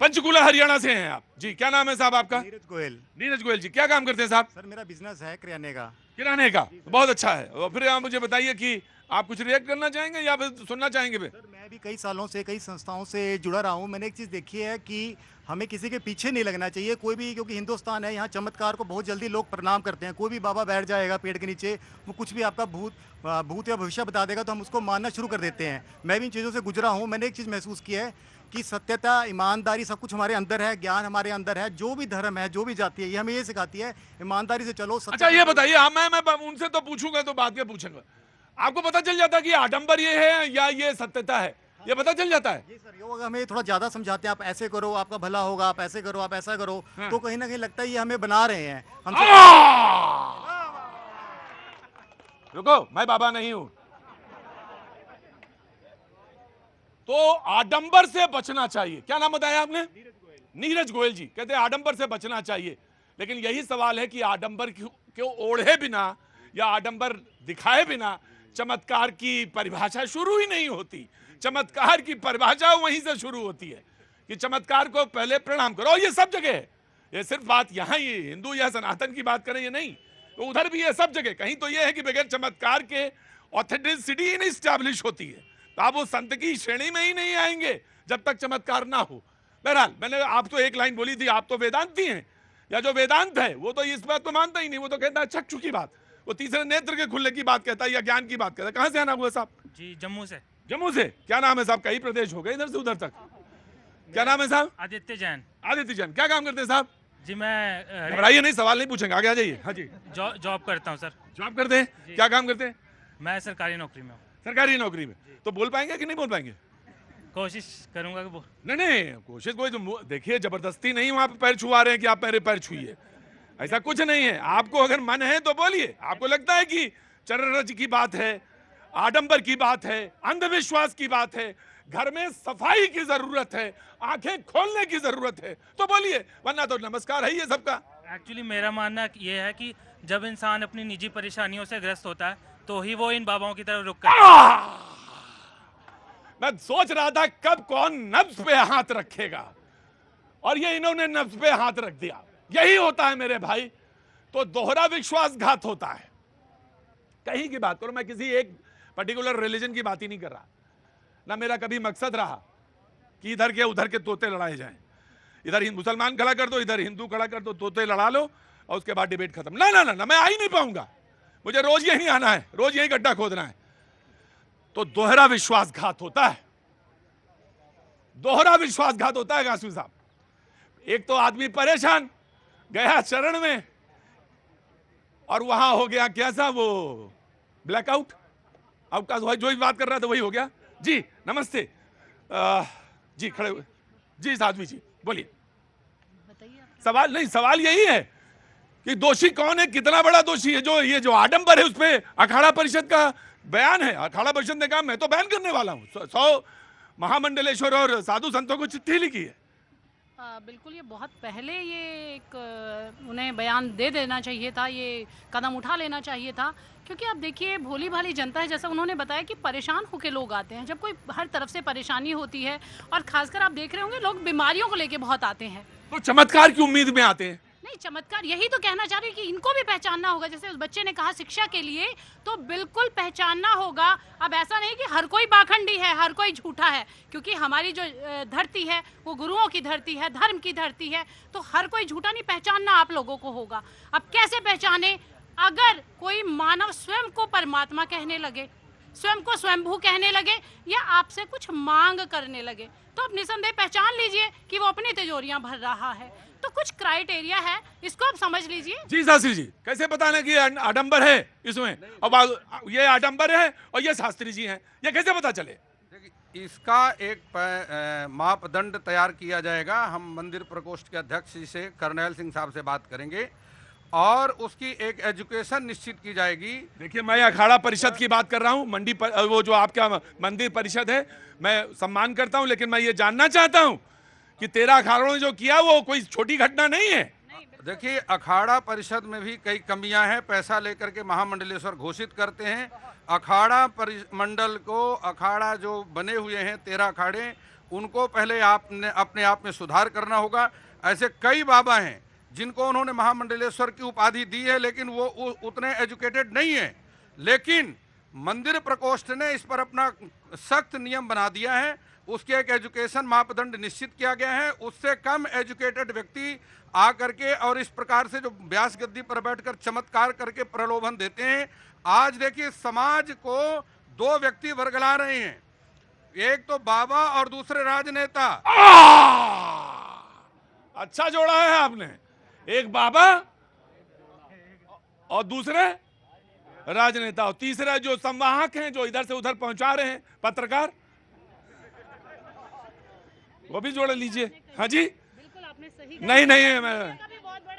पंचकुला हरियाणा से हैं आप। जी, क्या नाम है साहब आपका? नीरज गोयल। नीरज गोयल जी, क्या काम करते हैं साहब? सर मेरा बिजनेस है किराने का। किराने का, बहुत अच्छा है। और फिर आप मुझे बताइए कि आप कुछ रिएक्ट करना चाहेंगे या फिर सुनना चाहेंगे? सर मैं भी कई सालों से कई संस्थाओं से जुड़ा रहा हूँ। मैंने एक चीज़ देखी है कि हमें किसी के पीछे नहीं लगना चाहिए कोई भी, क्योंकि हिंदुस्तान है, यहाँ चमत्कार को बहुत जल्दी लोग प्रणाम करते हैं। कोई भी बाबा बैठ जाएगा पेड़ के नीचे, वो कुछ भी आपका भूत या भविष्य बता देगा, तो हम उसको मानना शुरू कर देते हैं। मैं भी इन चीज़ों से गुजरा हूँ। मैंने एक चीज़ महसूस की है कि सत्यता, ईमानदारी, सब कुछ हमारे अंदर है, ज्ञान हमारे अंदर है। जो भी धर्म है, जो भी जाति है, ये हमें ये सिखाती है ईमानदारी से चलो। अच्छा, ये बताइए, हाँ मैं उनसे तो पूछूंगा, तो बाद में पूछूंगा। आपको पता चल जाता कि आडंबर ये है या ये सत्यता है? ये पता चल जाता है? जी सर, योग हमें थोड़ा ज्यादा समझाते हैं, आप ऐसे करो आपका भला होगा, आप ऐसे करो आप ऐसा करो। तो कहीं ना कहीं लगता है ये हमें बना रहे हैं। रुको, मैं बाबा नहीं हूं। तो आडंबर से बचना चाहिए। क्या नाम बताया आपने? नीरज गोयल जी कहते हैं आडंबर से बचना चाहिए। लेकिन यही सवाल है कि आडंबर को ओढ़े बिना या आडंबर दिखाए बिना चमत्कार की परिभाषा शुरू ही नहीं होती। चमत्कार की परिभाषा वहीं से शुरू होती है कि चमत्कार को पहले प्रणाम करो। और ये सब जगह है, ये सिर्फ बात यहाँ ही हिंदू या सनातन की बात करें ये नहीं, तो उधर भी है सब जगह। कहीं तो ये है कि बगैर चमत्कार के ऑथेंटिसिटी ही नहीं स्टैब्लिश होती है, तो आप वो संत की श्रेणी में ही नहीं आएंगे जब तक चमत्कार ना हो। बहरहाल मैंने आप तो एक लाइन बोली थी, आप तो वेदांती हैं, या जो वेदांत है वो तो इस बात को मानता ही नहीं, वो तो कहता है चक्षु की बात, वो तीसरे नेत्र के खुलने की बात कहता है या ज्ञान की बात कहता है। कहां से आना हुआ साहब? जी जम्मू से। जम्मू से। क्या नाम है साहब? कई प्रदेश हो गए इधर से उधर तक। क्या नाम है साहब? आदित्य जैन। आदित्य जैन। क्या काम करते हैं साहब? जी मैं घबराइए नहीं, सवाल नहीं पूछेंगे, आगे आ जाइए। हाँ जी। जॉब करता हूँ सर। जॉब करते हैं? क्या काम करते हैं? मैं सरकारी नौकरी में हूँ। सरकारी नौकरी में। तो बोल पाएंगे कि नहीं बोल पाएंगे? कोशिश करूंगा कि नहीं कोशिश कोई, देखिए जबरदस्ती नहीं वहां पे पैर छुआ रहे हैं कि आप मेरे पैर छुइए, ऐसा कुछ नहीं है। आपको अगर मन है तो बोलिए। आपको लगता है कि चरण की बात है, आडंबर की बात है, अंधविश्वास की बात है, घर में सफाई की जरूरत है, आंखें खोलने की जरूरत है, तो बोलिए, वरना तो नमस्कार है ये सबका। एक्चुअली मेरा मानना ये है कि जब इंसान अपनी निजी परेशानियों से ग्रस्त होता है तो ही वो इन बाबाओं की तरफ रुख करता है। मैं सोच रहा था कब कौन नब्ज पे हाथ रखेगा, और ये इन्होंने नब्ज पे हाथ रख दिया। यही होता है मेरे भाई, तो दोहरा विश्वासघात होता है। कहीं की बात करो, मैं किसी एक पर्टिकुलर रिलीजन की बात ही नहीं कर रहा, ना मेरा कभी मकसद रहा कि इधर के उधर के तोते लड़ाए जाएं। इधर मुसलमान खड़ा कर दो, इधर हिंदू खड़ा कर दो, तोते लड़ा लो और उसके बाद डिबेट खत्म। ना ना ना, ना मैं आ ही नहीं पाऊंगा, मुझे रोज यहीं आना है, रोज यहीं गड्ढा खोदना है। तो दोहरा विश्वासघात होता है, दोहरा विश्वासघात होता है गासू साहब। एक तो आदमी परेशान गया चरण में, और वहां हो गया कैसा वो ब्लैकआउट, आउटकास्ट, जो बात कर रहा था वही हो गया। जी नमस्ते। जी खड़े हुए। जी साध्वी जी बोलिए। सवाल नहीं, सवाल यही है कि दोषी कौन है, कितना बड़ा दोषी है। जो ये जो आडंबर है उस पर अखाड़ा परिषद का बयान है। अखाड़ा परिषद ने कहा मैं तो बैन करने वाला हूं। 100 महामंडलेश्वर और साधु संतों को चिट्ठी लिखी है। बिल्कुल, ये बहुत पहले ये एक उन्हें बयान दे देना चाहिए था, ये कदम उठा लेना चाहिए था, क्योंकि आप देखिए भोली भाली जनता है, जैसा उन्होंने बताया कि परेशान होकर लोग आते हैं। जब कोई हर तरफ से परेशानी होती है, और खासकर आप देख रहे होंगे लोग बीमारियों को लेके बहुत आते हैं, तो चमत्कार की उम्मीद में आते हैं। नहीं, चमत्कार यही तो कहना चाह रही कि इनको भी पहचानना होगा। जैसे उस बच्चे ने कहा शिक्षा के लिए, तो बिल्कुल पहचानना होगा। अब ऐसा नहीं कि हर कोई पाखंडी है, हर कोई झूठा है, क्योंकि हमारी जो धरती है वो गुरुओं की धरती है, धर्म की धरती है, तो हर कोई झूठा नहीं। पहचानना आप लोगों को होगा। अब कैसे पहचाने? अगर कोई मानव स्वयं को परमात्मा कहने लगे, स्वयं को स्वयंभू कहने लगे, या आपसे कुछ मांग करने लगे, तो आप निसंदेह पहचान लीजिए कि वो अपनी तिजोरियां भर रहा है। तो कुछ क्राइटेरिया है, इसको आप समझ लीजिए। जी शास्त्री जी, कैसे बताना कि आडंबर है इसमें, अब ये आडंबर है और ये शास्त्री जी हैं, ये कैसे पता चले? इसका एक मापदंड तैयार किया जाएगा। हम मंदिर प्रकोष्ठ के अध्यक्ष जी से, कर्नैल सिंह साहब से बात करेंगे, और उसकी एक एजुकेशन निश्चित की जाएगी। देखिए, मैं अखाड़ा परिषद की बात कर रहा हूँ, वो जो आपका मंदिर परिषद है, मैं सम्मान करता हूँ, लेकिन मैं ये जानना चाहता हूँ कि 13 अखाड़ों ने जो किया वो कोई छोटी घटना नहीं है। देखिए, अखाड़ा परिषद में भी कई कमियां हैं। पैसा लेकर के महामंडलेश्वर घोषित करते हैं। अखाड़ा मंडल को, अखाड़ा जो बने हुए हैं 13 अखाड़े, उनको पहले आपने अपने आप में सुधार करना होगा। ऐसे कई बाबा हैं जिनको उन्होंने महामंडलेश्वर की उपाधि दी है, लेकिन वो उतने एजुकेटेड नहीं है। लेकिन मंदिर प्रकोष्ठ ने इस पर अपना सख्त नियम बना दिया है। उसके एक एजुकेशन मापदंड निश्चित किया गया है। उससे कम एजुकेटेड व्यक्ति आ करके और इस प्रकार से जो व्यास गद्दी पर बैठकर चमत्कार करके प्रलोभन देते हैं। आज देखिए, समाज को 2 व्यक्ति वर्गला रहे हैं, एक तो बाबा और दूसरे राजनेता। अच्छा जोड़ा है आपने, एक बाबा और दूसरे राजनेता, और तीसरा जो संवाहक हैं, जो इधर से उधर पहुंचा रहे हैं, पत्रकार, वो भी जोड़ लीजिए। हाँ जी, बिल्कुल आपने सही नहीं मैं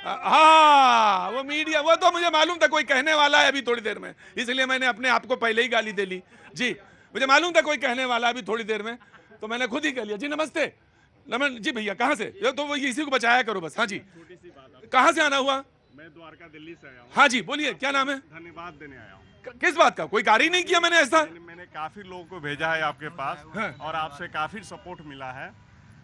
हाँ, वो मीडिया, वो तो मुझे मालूम था कोई कहने वाला है अभी थोड़ी देर में, इसलिए मैंने अपने आप को पहले ही गाली दे ली। जी, मुझे मालूम था कोई कहने वाला अभी थोड़ी देर में, तो मैंने खुद ही कह लिया। जी नमस्ते। नमन जी भैया, कहाँ से? ये तो वो इसी को बचाया करो बस। हाँ जी, कहाँ से आना हुआ? मैं द्वारका दिल्ली से आया हूँ। हाँ जी बोलिए, क्या नाम है? धन्यवाद देने आया हूँ। किस बात का? कोई कार्य नहीं किया मैंने ऐसा? मैंने काफी लोगों को भेजा है आपके पास, हाँ। और आपसे काफी सपोर्ट मिला है।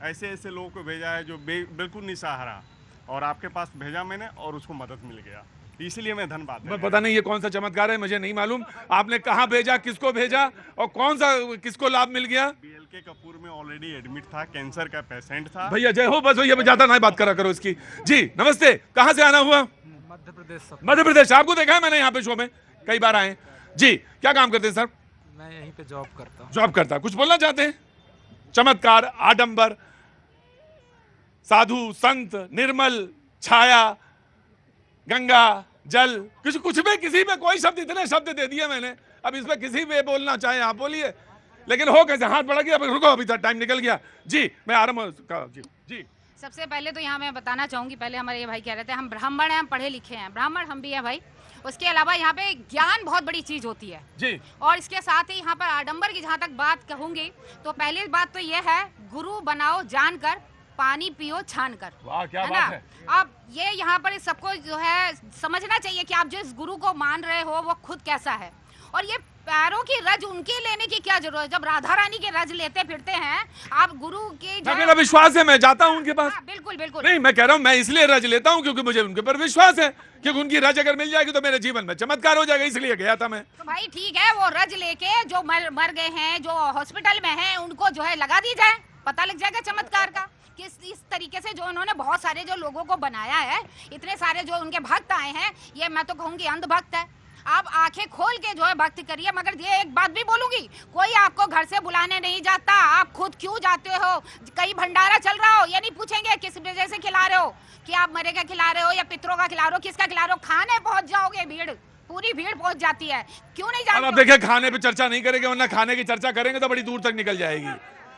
ऐसे ऐसे लोगों को भेजा है जो बिल्कुल निसहारा, और आपके पास भेजा मैंने और उसको मदद मिल गया, इसलिए मैं धन्यवाद। पता नहीं ये कौन सा चमत्कार है, मुझे नहीं मालूम। आपने कहाँ भेजा, किसको भेजा और कौन सा किसको लाभ मिल गया? BLK कपूर में ऑलरेडी एडमिट था, कैंसर का पेशेंट था। भैया जय हो, बस भैया ज्यादा ना बात करा करो इसकी। जी नमस्ते, कहाँ से आना हुआ? मध्य प्रदेश। मध्य प्रदेश। आपको देखा है मैंने यहाँ पे शो में, कई बार आए। जी क्या काम करते हैं सर? मैं यहीं पे जॉब करता हूँ। जॉब करता, कुछ बोलना चाहते हैं? चमत्कार, आडंबर, साधु, संत, निर्मल, छाया, गंगा, जल, कुछ भी, किसी में कोई शब्द, इतने शब्द दे दिए मैंने। अब इसमें किसी पे बोलना चाहे आप बोलिए, लेकिन हो कैसे? हाथ बढ़ा गया, रुको अभी तक टाइम निकल गया। जी मैं आरंभ। जी सबसे पहले तो यहाँ मैं बताना चाहूँगी, पहले हमारे ये भाई कह रहे थे हम ब्राह्मण हैं, हम पढ़े लिखे हैं, ब्राह्मण हम भी हैं भाई। उसके अलावा यहाँ पे ज्ञान बहुत बड़ी चीज होती है जी, और इसके साथ ही यहाँ पर आडंबर की जहाँ तक बात कहूंगी तो पहली बात तो ये है, गुरु बनाओ जानकर, पानी पियो छान कर। वाह क्या है बात ना? है। अब ये यहाँ पर सबको जो है समझना चाहिए कि आप जिस गुरु को मान रहे हो वो खुद कैसा है, और ये पैरों की रज उनके लेने की क्या जरूरत है? जब राधा रानी के रज लेते फिरते हैं आप, गुरु की मेरा विश्वास है, मैं जाता हूँ उनके पास। बिल्कुल बिल्कुल नहीं, मैं कह रहा हूँ मैं इसलिए रज लेता हूँ क्योंकि मुझे उनके पर विश्वास है, क्योंकि उनकी रज अगर मिल जाएगी तो मेरे जीवन में चमत्कार हो जाएगा, इसलिए गया था मैं। तो भाई ठीक है, वो रज लेके जो मर गए हैं, जो हॉस्पिटल में हैं, उनको जो है लगा दी जाए, पता लग जाएगा चमत्कार का। किस इस तरीके से जो उन्होंने बहुत सारे जो लोगों को बनाया है, इतने सारे जो उनके भक्त आए हैं, ये मैं तो कहूँगी अंधभक्त है। आप आंखें खोल के जो है भक्ति करिए, मगर ये एक बात भी बोलूंगी, कोई आपको घर से बुलाने नहीं जाता, आप खुद क्यों जाते हो? कहीं भंडारा चल रहा हो, ये नहीं पूछेंगे किस वजह से खिला रहे हो, कि आप मरे का खिला रहे हो या पितरों का खिला रहे हो, किसका खिला रहे हो। खाने पहुंच जाओगे, भीड़, पूरी भीड़ पहुंच जाती है, क्यों नहीं जाते? अब देखिए, खाने पे चर्चा नहीं करेंगे, वरना खाने की चर्चा करेंगे तो बड़ी दूर तक निकल जाएगी।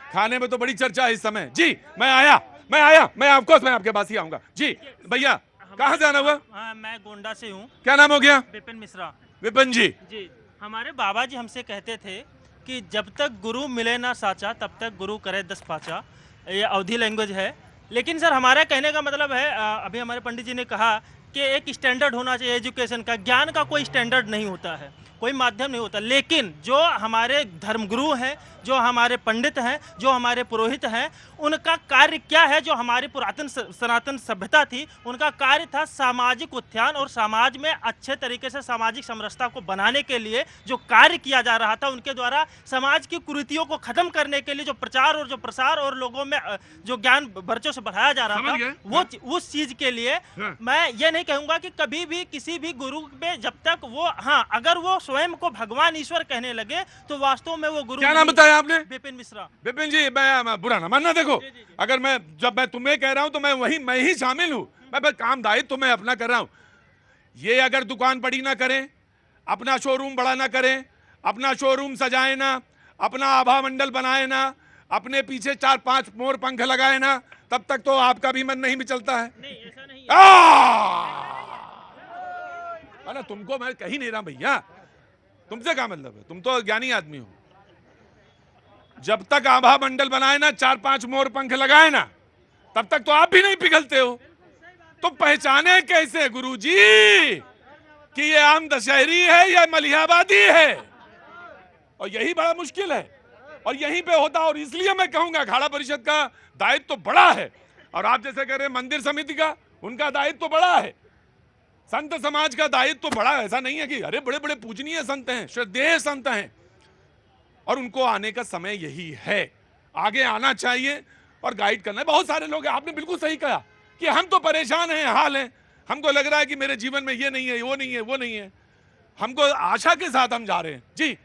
खाने में तो बड़ी चर्चा है इस समय। जी मैं आया, मैं आपके पास ही आऊंगा। जी भैया कहाँ से आना हुआ? मैं गोंडा से हूँ। क्या नाम हो गया? विपिन मिश्रा। विपिन जी। जी हमारे बाबा जी हमसे कहते थे कि जब तक गुरु मिले ना साचा तब तक गुरु करे 10 पाचा। ये अवधी लैंग्वेज है, लेकिन सर हमारा कहने का मतलब है, अभी हमारे पंडित जी ने कहा कि एक स्टैंडर्ड होना चाहिए एजुकेशन का। ज्ञान का कोई स्टैंडर्ड नहीं होता है, कोई माध्यम नहीं होता, लेकिन जो हमारे धर्मगुरु हैं, जो हमारे पंडित हैं, जो हमारे पुरोहित हैं, उनका कार्य क्या है? जो हमारी पुरातन सनातन सभ्यता थी, उनका कार्य था सामाजिक उत्थान और समाज में अच्छे तरीके से सामाजिक समरसता को बनाने के लिए जो कार्य किया जा रहा था, उनके द्वारा समाज की कुरीतियों को खत्म करने के लिए जो प्रचार और जो प्रसार और लोगों में जो ज्ञान बच्चों से बढ़ाया जा रहा था, वो उस चीज के लिए मैं ये नहीं कहूंगा कि कभी भी किसी भी गुरु में जब तक वो, हाँ अगर वो स्वयं को भगवान ईश्वर कहने लगे तो वास्तव में वो गुरु। क्या नाम बताया आपने? विपिन मिश्रा। विपिन जी, मैं बुरा ना मानना, देखो अगर जब मैं तुम्हें कह रहा हूं तो मैं ही शामिल हूं, मैं काम दायित्व तो मैं अपना कर रहा हूं। ये अगर दुकान बड़ी ना करें, अपना शोरूम बड़ा ना करें, अपना शोरूम सजाए ना, अपना आभा मंडल बनाए ना, अपने पीछे 4-5 मोर पंख लगाए ना, तब तक तो आपका भी मन नहीं भी चलता है। नहीं, ऐसा नहीं है। तुमको मैं कही नहीं रहा भैया, तुमसे क्या मतलब है, तुम तो ज्ञानी आदमी हो। जब तक आभा मंडल बनाए ना, 4-5 मोर पंख लगाए ना, तब तक तो आप भी नहीं पिघलते हो। तो पहचाने कैसे गुरुजी कि ये आम दशहरी है या मलिहाबादी है? और यही बड़ा मुश्किल है, और यहीं पे होता। और इसलिए मैं कहूंगा अखाड़ा परिषद का दायित्व तो बड़ा है, और आप जैसे कह रहे हैं मंदिर समिति का, उनका दायित्व तो बड़ा है, संत समाज का दायित्व तो बड़ा है। ऐसा नहीं है कि अरे बड़े बड़े पूजनीय संत हैं, श्रद्धेय संत हैं, और उनको आने का समय यही है। आगे आना चाहिए और गाइड करना है। बहुत सारे लोग हैं, आपने बिल्कुल सही कहा कि हम तो परेशान हैं, हाल हैं, हमको लग रहा है कि मेरे जीवन में ये नहीं है, वो नहीं है, वो नहीं है। हमको आशा के साथ हम जा रहे हैं। जी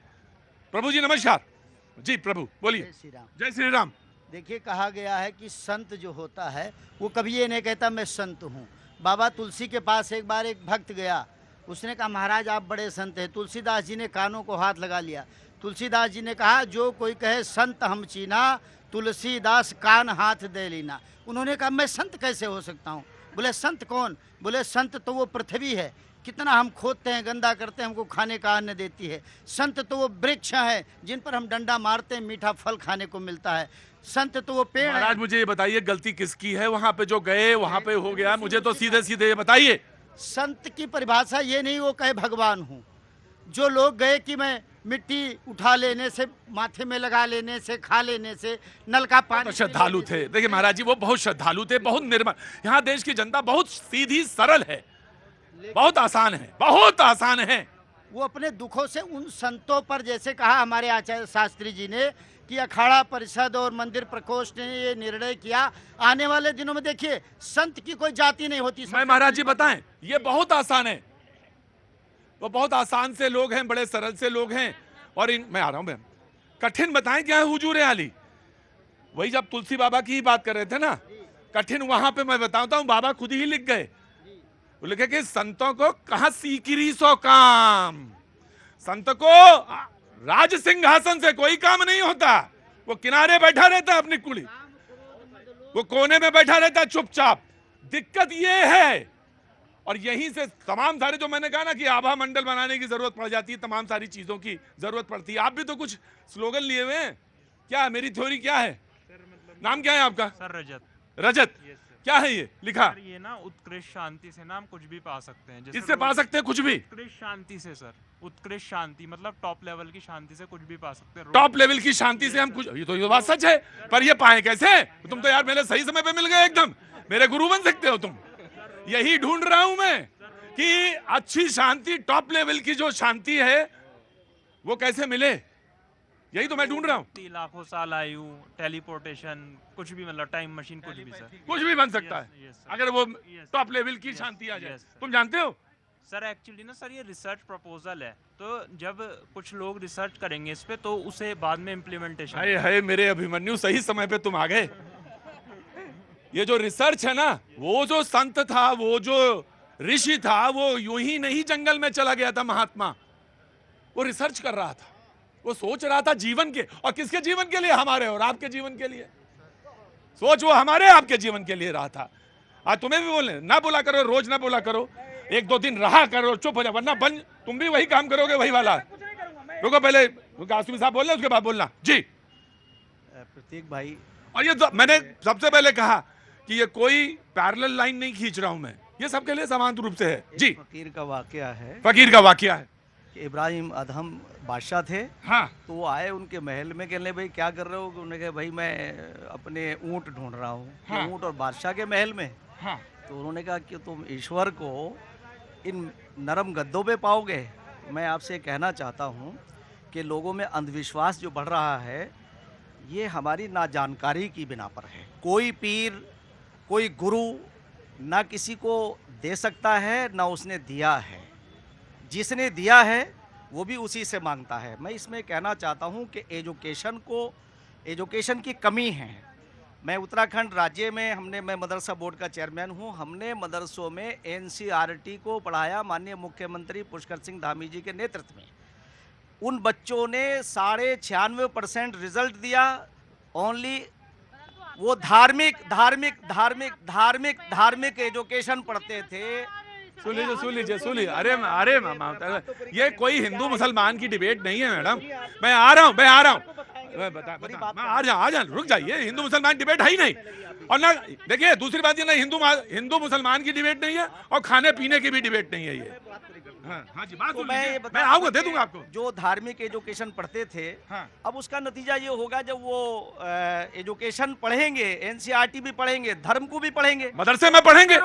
प्रभु जी नमस्कार। जी प्रभु बोलिए। जय श्री राम। जय श्री राम। देखिए, कहा गया है कि संत जो होता है वो कभी ये नहीं कहता मैं संत हूँ। बाबा तुलसी के पास एक बार एक भक्त गया, उसने कहा महाराज आप बड़े संत हैं। तुलसीदास जी ने कानों को हाथ लगा लिया। तुलसीदास जी ने कहा जो कोई कहे संत हम चीना, तुलसीदास कान हाथ दे लीना। उन्होंने कहा मैं संत कैसे हो सकता हूँ? बोले संत कौन? बोले संत तो वो पृथ्वी है, कितना हम खोदते हैं, गंदा करते हैं, हमको खाने का अन्न देती है। संत तो वो वृक्ष है जिन पर हम डंडा मारते हैं, मीठा फल खाने को मिलता है। संत तो वो पेड़। महाराज मुझे ये बताइए गलती किसकी है? वहां पे जो गए वहां पे हो गया, मुझे तो सीधे सीधे ये बताइए। संत की परिभाषा ये नहीं वो कहे भगवान हूँ। जो लोग गए कि मैं मिट्टी उठा लेने से, माथे में लगा लेने से, खा लेने से, नल का पानी श्रद्धालु थे। देखिए महाराज जी वो बहुत श्रद्धालु थे, बहुत निर्मल। यहाँ देश की जनता बहुत सीधी सरल है, बहुत आसान है, बहुत आसान है। वो अपने दुखों से उन संतों पर, जैसे कहा हमारे आचार्य शास्त्री जी ने कि अखाड़ा परिषद और मंदिर प्रकोष्ठ ने ये निर्णय किया, आने वाले दिनों में देखिए संत की कोई जाति नहीं होती। मैं महाराज जी बताएं, ये बहुत आसान है, वो बहुत आसान से लोग हैं, बड़े सरल से लोग हैं। और मैं आ रहा हूं, कठिन बताएं क्या है हुजूर आली। वही जब तुलसी बाबा की ही बात कर रहे थे ना, कठिन वहां पे मैं बताता हूं, बाबा खुद ही लिख गए। वो लिखे कि संतों को कहां सीकरी सो काम, संत को राज सिंहासन से कोई काम नहीं होता। वो किनारे बैठा रहता अपनी कुड़ी, वो कोने में बैठा रहता चुपचाप। दिक्कत ये है, और यहीं से तमाम सारे जो मैंने कहा ना कि आभा मंडल बनाने की जरूरत पड़ जाती है, तमाम सारी चीजों की जरूरत पड़ती है। आप भी तो कुछ स्लोगन लिए हुए हैं, क्या है मेरी थ्योरी क्या है? नाम क्या है आपका? सर रजत। रजत, क्या है ये लिखा? सर ये ना उत्कृष्ट शांति से ना हम कुछ भी पा सकते हैं। इससे पा सकते हैं कुछ भी? उत्कृष्ट शांति से सर, उत्कृष्ट शांति मतलब टॉप लेवल की शांति से कुछ भी पा सकते हैं। टॉप लेवल की शांति से हम कुछ, ये तो ये बात सच है, पर ये पाए कैसे? तुम तो यार मेरे सही समय पे मिल गए एकदम, मेरे गुरु बन सकते हो तुम। यही ढूंढ रहा हूं मैं कि अच्छी शांति, टॉप लेवल की जो शांति है वो कैसे मिले, यही तो मैं ढूंढ रहा हूं। लाखों साल आयु, टेलीपोर्टेशन, कुछ भी मतलब टाइम मशीन, कुछ भी सर, कुछ भी बन सकता है अगर वो टॉप लेवल की शांति आ जाए। तुम जानते हो सर एक्चुअली ना सर ये रिसर्च प्रपोजल है, तो जब कुछ लोग रिसर्च करेंगे इस पे तो उसे बाद में इम्प्लीमेंटेशन। हाय मेरे अभिमन्यु, सही समय पे तुम आ गए। ये जो रिसर्च है ना, वो जो संत था, वो जो ऋषि था, वो यूं ही नहीं जंगल में चला गया था महात्मा। वो रिसर्च कर रहा था, वो सोच रहा था जीवन के, और किसके जीवन के लिए? हमारे और आपके जीवन के लिए। सोच वो हमारे आपके जीवन के लिए रहा था। आज तुम्हें भी बोले ना बोला करो, रोज ना बोला करो, एक दो दिन रहा करो, चुप हो जाओ, वरना बन तुम भी वही काम करोगे, वही वाला। रुको पहले आसिम साहब बोल रहे, उसके बाद बोलना जी। प्रतीक भाई, और ये मैंने सबसे पहले कहा कि ये कोई पैरेलल लाइन नहीं खींच रहा हूं मैं, ये सबके लिए समान रूप से है जी। फकीर का वाकया है, फकीर का वाकया है कि इब्राहिम अदहम बादशाह थे। हाँ। तो वो आए उनके महल में, कहने भाई क्या कर रहे हो? उन्होंने कहा भाई मैं अपने ऊंट ढूंढ रहा हूँ। हाँ। ऊंट और बादशाह के महल में। हाँ। तो उन्होंने कहा कि तुम ईश्वर को इन नरम गद्दों पे पाओगे। मैं आपसे कहना चाहता हूँ कि लोगों में अंधविश्वास जो बढ़ रहा है, ये हमारी नाजानकारी की बिना पर है। कोई पीर, कोई गुरु ना किसी को दे सकता है, ना उसने दिया है। जिसने दिया है वो भी उसी से मांगता है। मैं इसमें कहना चाहता हूँ कि एजुकेशन की कमी है। मैं उत्तराखंड राज्य में मैं मदरसा बोर्ड का चेयरमैन हूँ। हमने मदरसों में NCERT को पढ़ाया माननीय मुख्यमंत्री पुष्कर सिंह धामी जी के नेतृत्व में। उन बच्चों ने 96% रिजल्ट दिया। ओनली वो धार्मिक एजुकेशन पढ़ते थे। सुन लीजिए। अरे मामा, ये कोई हिंदू मुसलमान की डिबेट नहीं है मैडम। मैं आ रहा हूँ मैं आ जा रुक जाइए। हिंदू मुसलमान डिबेट है ही नहीं। और ना देखिए दूसरी बात ये ना हिंदू मुसलमान की डिबेट नहीं है, और खाने पीने की भी डिबेट नहीं है ये। हाँ जी, बात तो मैं आऊंगा, दे दूंगा आपको। जो धार्मिक एजुकेशन पढ़ते थे, अब उसका नतीजा ये होगा जब वो एजुकेशन पढ़ेंगे, NCERT भी पढ़ेंगे, धर्म को भी पढ़ेंगे, मदरसे में पढ़ेंगे,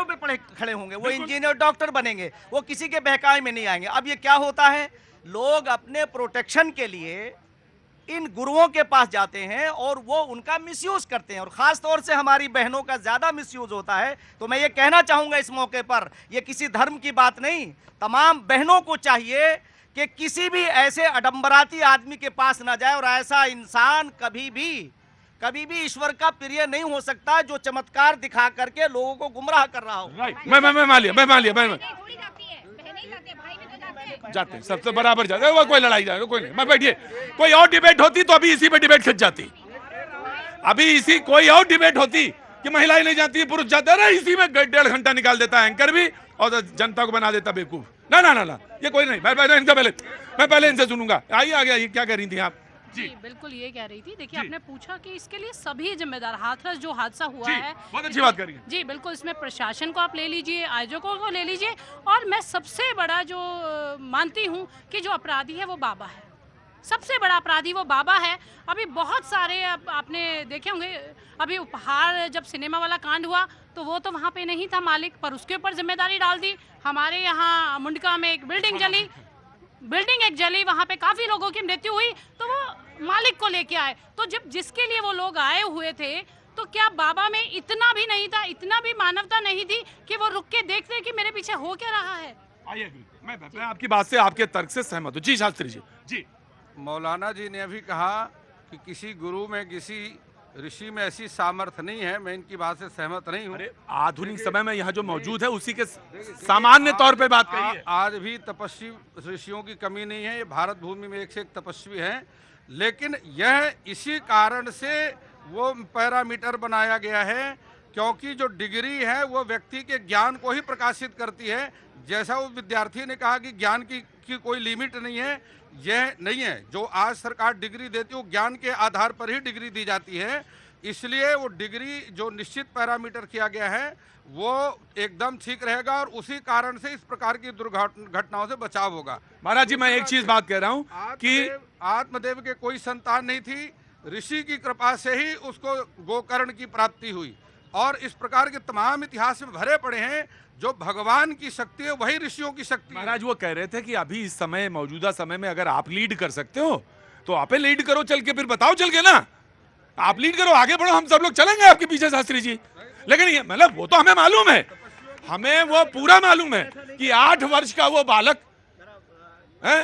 खड़े होंगे, वो इंजीनियर डॉक्टर बनेंगे, वो किसी के बहकावे में नहीं आएंगे। अब ये क्या होता है, लोग अपने प्रोटेक्शन के लिए इन गुरुओं के पास जाते हैं और वो उनका मिसयूज करते हैं, और ख़ास तौर से हमारी बहनों का ज़्यादा मिसयूज होता है। तो मैं ये कहना चाहूँगा इस मौके पर, ये किसी धर्म की बात नहीं, तमाम बहनों को चाहिए कि किसी भी ऐसे अडंबराती आदमी के पास ना जाए, और ऐसा इंसान कभी भी ईश्वर का प्रिय नहीं हो सकता जो चमत्कार दिखा करके लोगों को गुमराह कर रहा हो। मैं मान लिया जाते हैं, सबसे बराबर जाते हैं, वो कोई लड़ाई जाए कोई नहीं। मैं बैठिए, कोई और डिबेट होती तो अभी इसी पे डिबेट खिंच जाती। अभी इसी कोई और डिबेट होती कि महिलाएं नहीं जाती पुरुष जाते, अरे इसी में 1.5 घंटा निकाल देता एंकर भी और जनता को बना देता बेवकूफ। ना ये कोई नहीं। मैं पहले इनसे सुनूंगा। आइए आगे, क्या कह रही थी आप? जी बिल्कुल ये कह रही थी। देखिए आपने पूछा कि इसके लिए सभी जिम्मेदार, हाथरस जो हादसा हुआ है, बहुत अच्छी बात करिए। जी बिल्कुल, इसमें प्रशासन को आप ले लीजिए, आयोजकों को ले लीजिए, और मैं सबसे बड़ा जो मानती हूँ कि जो अपराधी है वो बाबा है। सबसे बड़ा अपराधी वो बाबा है। अभी बहुत सारे आपने देखे होंगे, अभी उपहार जब सिनेमा वाला कांड हुआ तो वो तो वहाँ पे नहीं था मालिक, पर उसके ऊपर जिम्मेदारी डाल दी। हमारे यहाँ मुंडका में एक बिल्डिंग जली, वहाँ पे काफ़ी लोगों की मृत्यु हुई, तो वो मालिक को लेके आए। तो जब जिसके लिए वो लोग आए हुए थे, तो क्या बाबा में इतना भी नहीं था, इतना भी मानवता नहीं थी कि वो रुक के देखते कि मेरे पीछे हो क्या रहा है? मैं आपकी बात से, आपके तर्क से सहमत हूँ। जी शास्त्री जी। जी मौलाना जी ने अभी कहा कि किसी गुरु में, किसी ऋषि में ऐसी सामर्थ्य नहीं है। मैं इनकी बात से सहमत नहीं हूँ। आधुनिक समय में यहाँ जो मौजूद है उसी के सामान्य तौर पे बात कही है। आज भी तपस्वी ऋषियों की कमी नहीं है। ये भारत भूमि में एक से एक तपस्वी हैं, लेकिन यह इसी कारण से वो पैरामीटर बनाया गया है क्योंकि जो डिग्री है वो व्यक्ति के ज्ञान को ही प्रकाशित करती है। जैसा वो विद्यार्थी ने कहा कि ज्ञान की कोई लिमिट नहीं है, यह नहीं है। जो आज सरकार डिग्री देती है वो ज्ञान के आधार पर ही डिग्री दी जाती है, इसलिए वो डिग्री जो निश्चित पैरामीटर किया गया है वो एकदम ठीक रहेगा और उसी कारण से इस प्रकार की दुर्घटनाओं से बचाव होगा। महाराज जी मैं एक चीज बात कह रहा हूँ कि आत्मदेव के कोई संतान नहीं थी, ऋषि की कृपा से ही उसको गोकर्ण की प्राप्ति हुई, और इस प्रकार के तमाम इतिहास में भरे पड़े हैं। जो भगवान की शक्ति है वही ऋषियों की शक्ति है। महाराज वो कह रहे थे कि अभी इस समय, मौजूदा समय में अगर आप लीड कर सकते हो तो आप लीड करो, चल के फिर बताओ, चल के ना आप लीड करो, आगे बढ़ो, हम सब लोग चलेंगे आपके पीछे शास्त्री जी। लेकिन ये मतलब वो तो हमें मालूम है, हमें वो पूरा मालूम है कि 8 वर्ष का वो बालक है,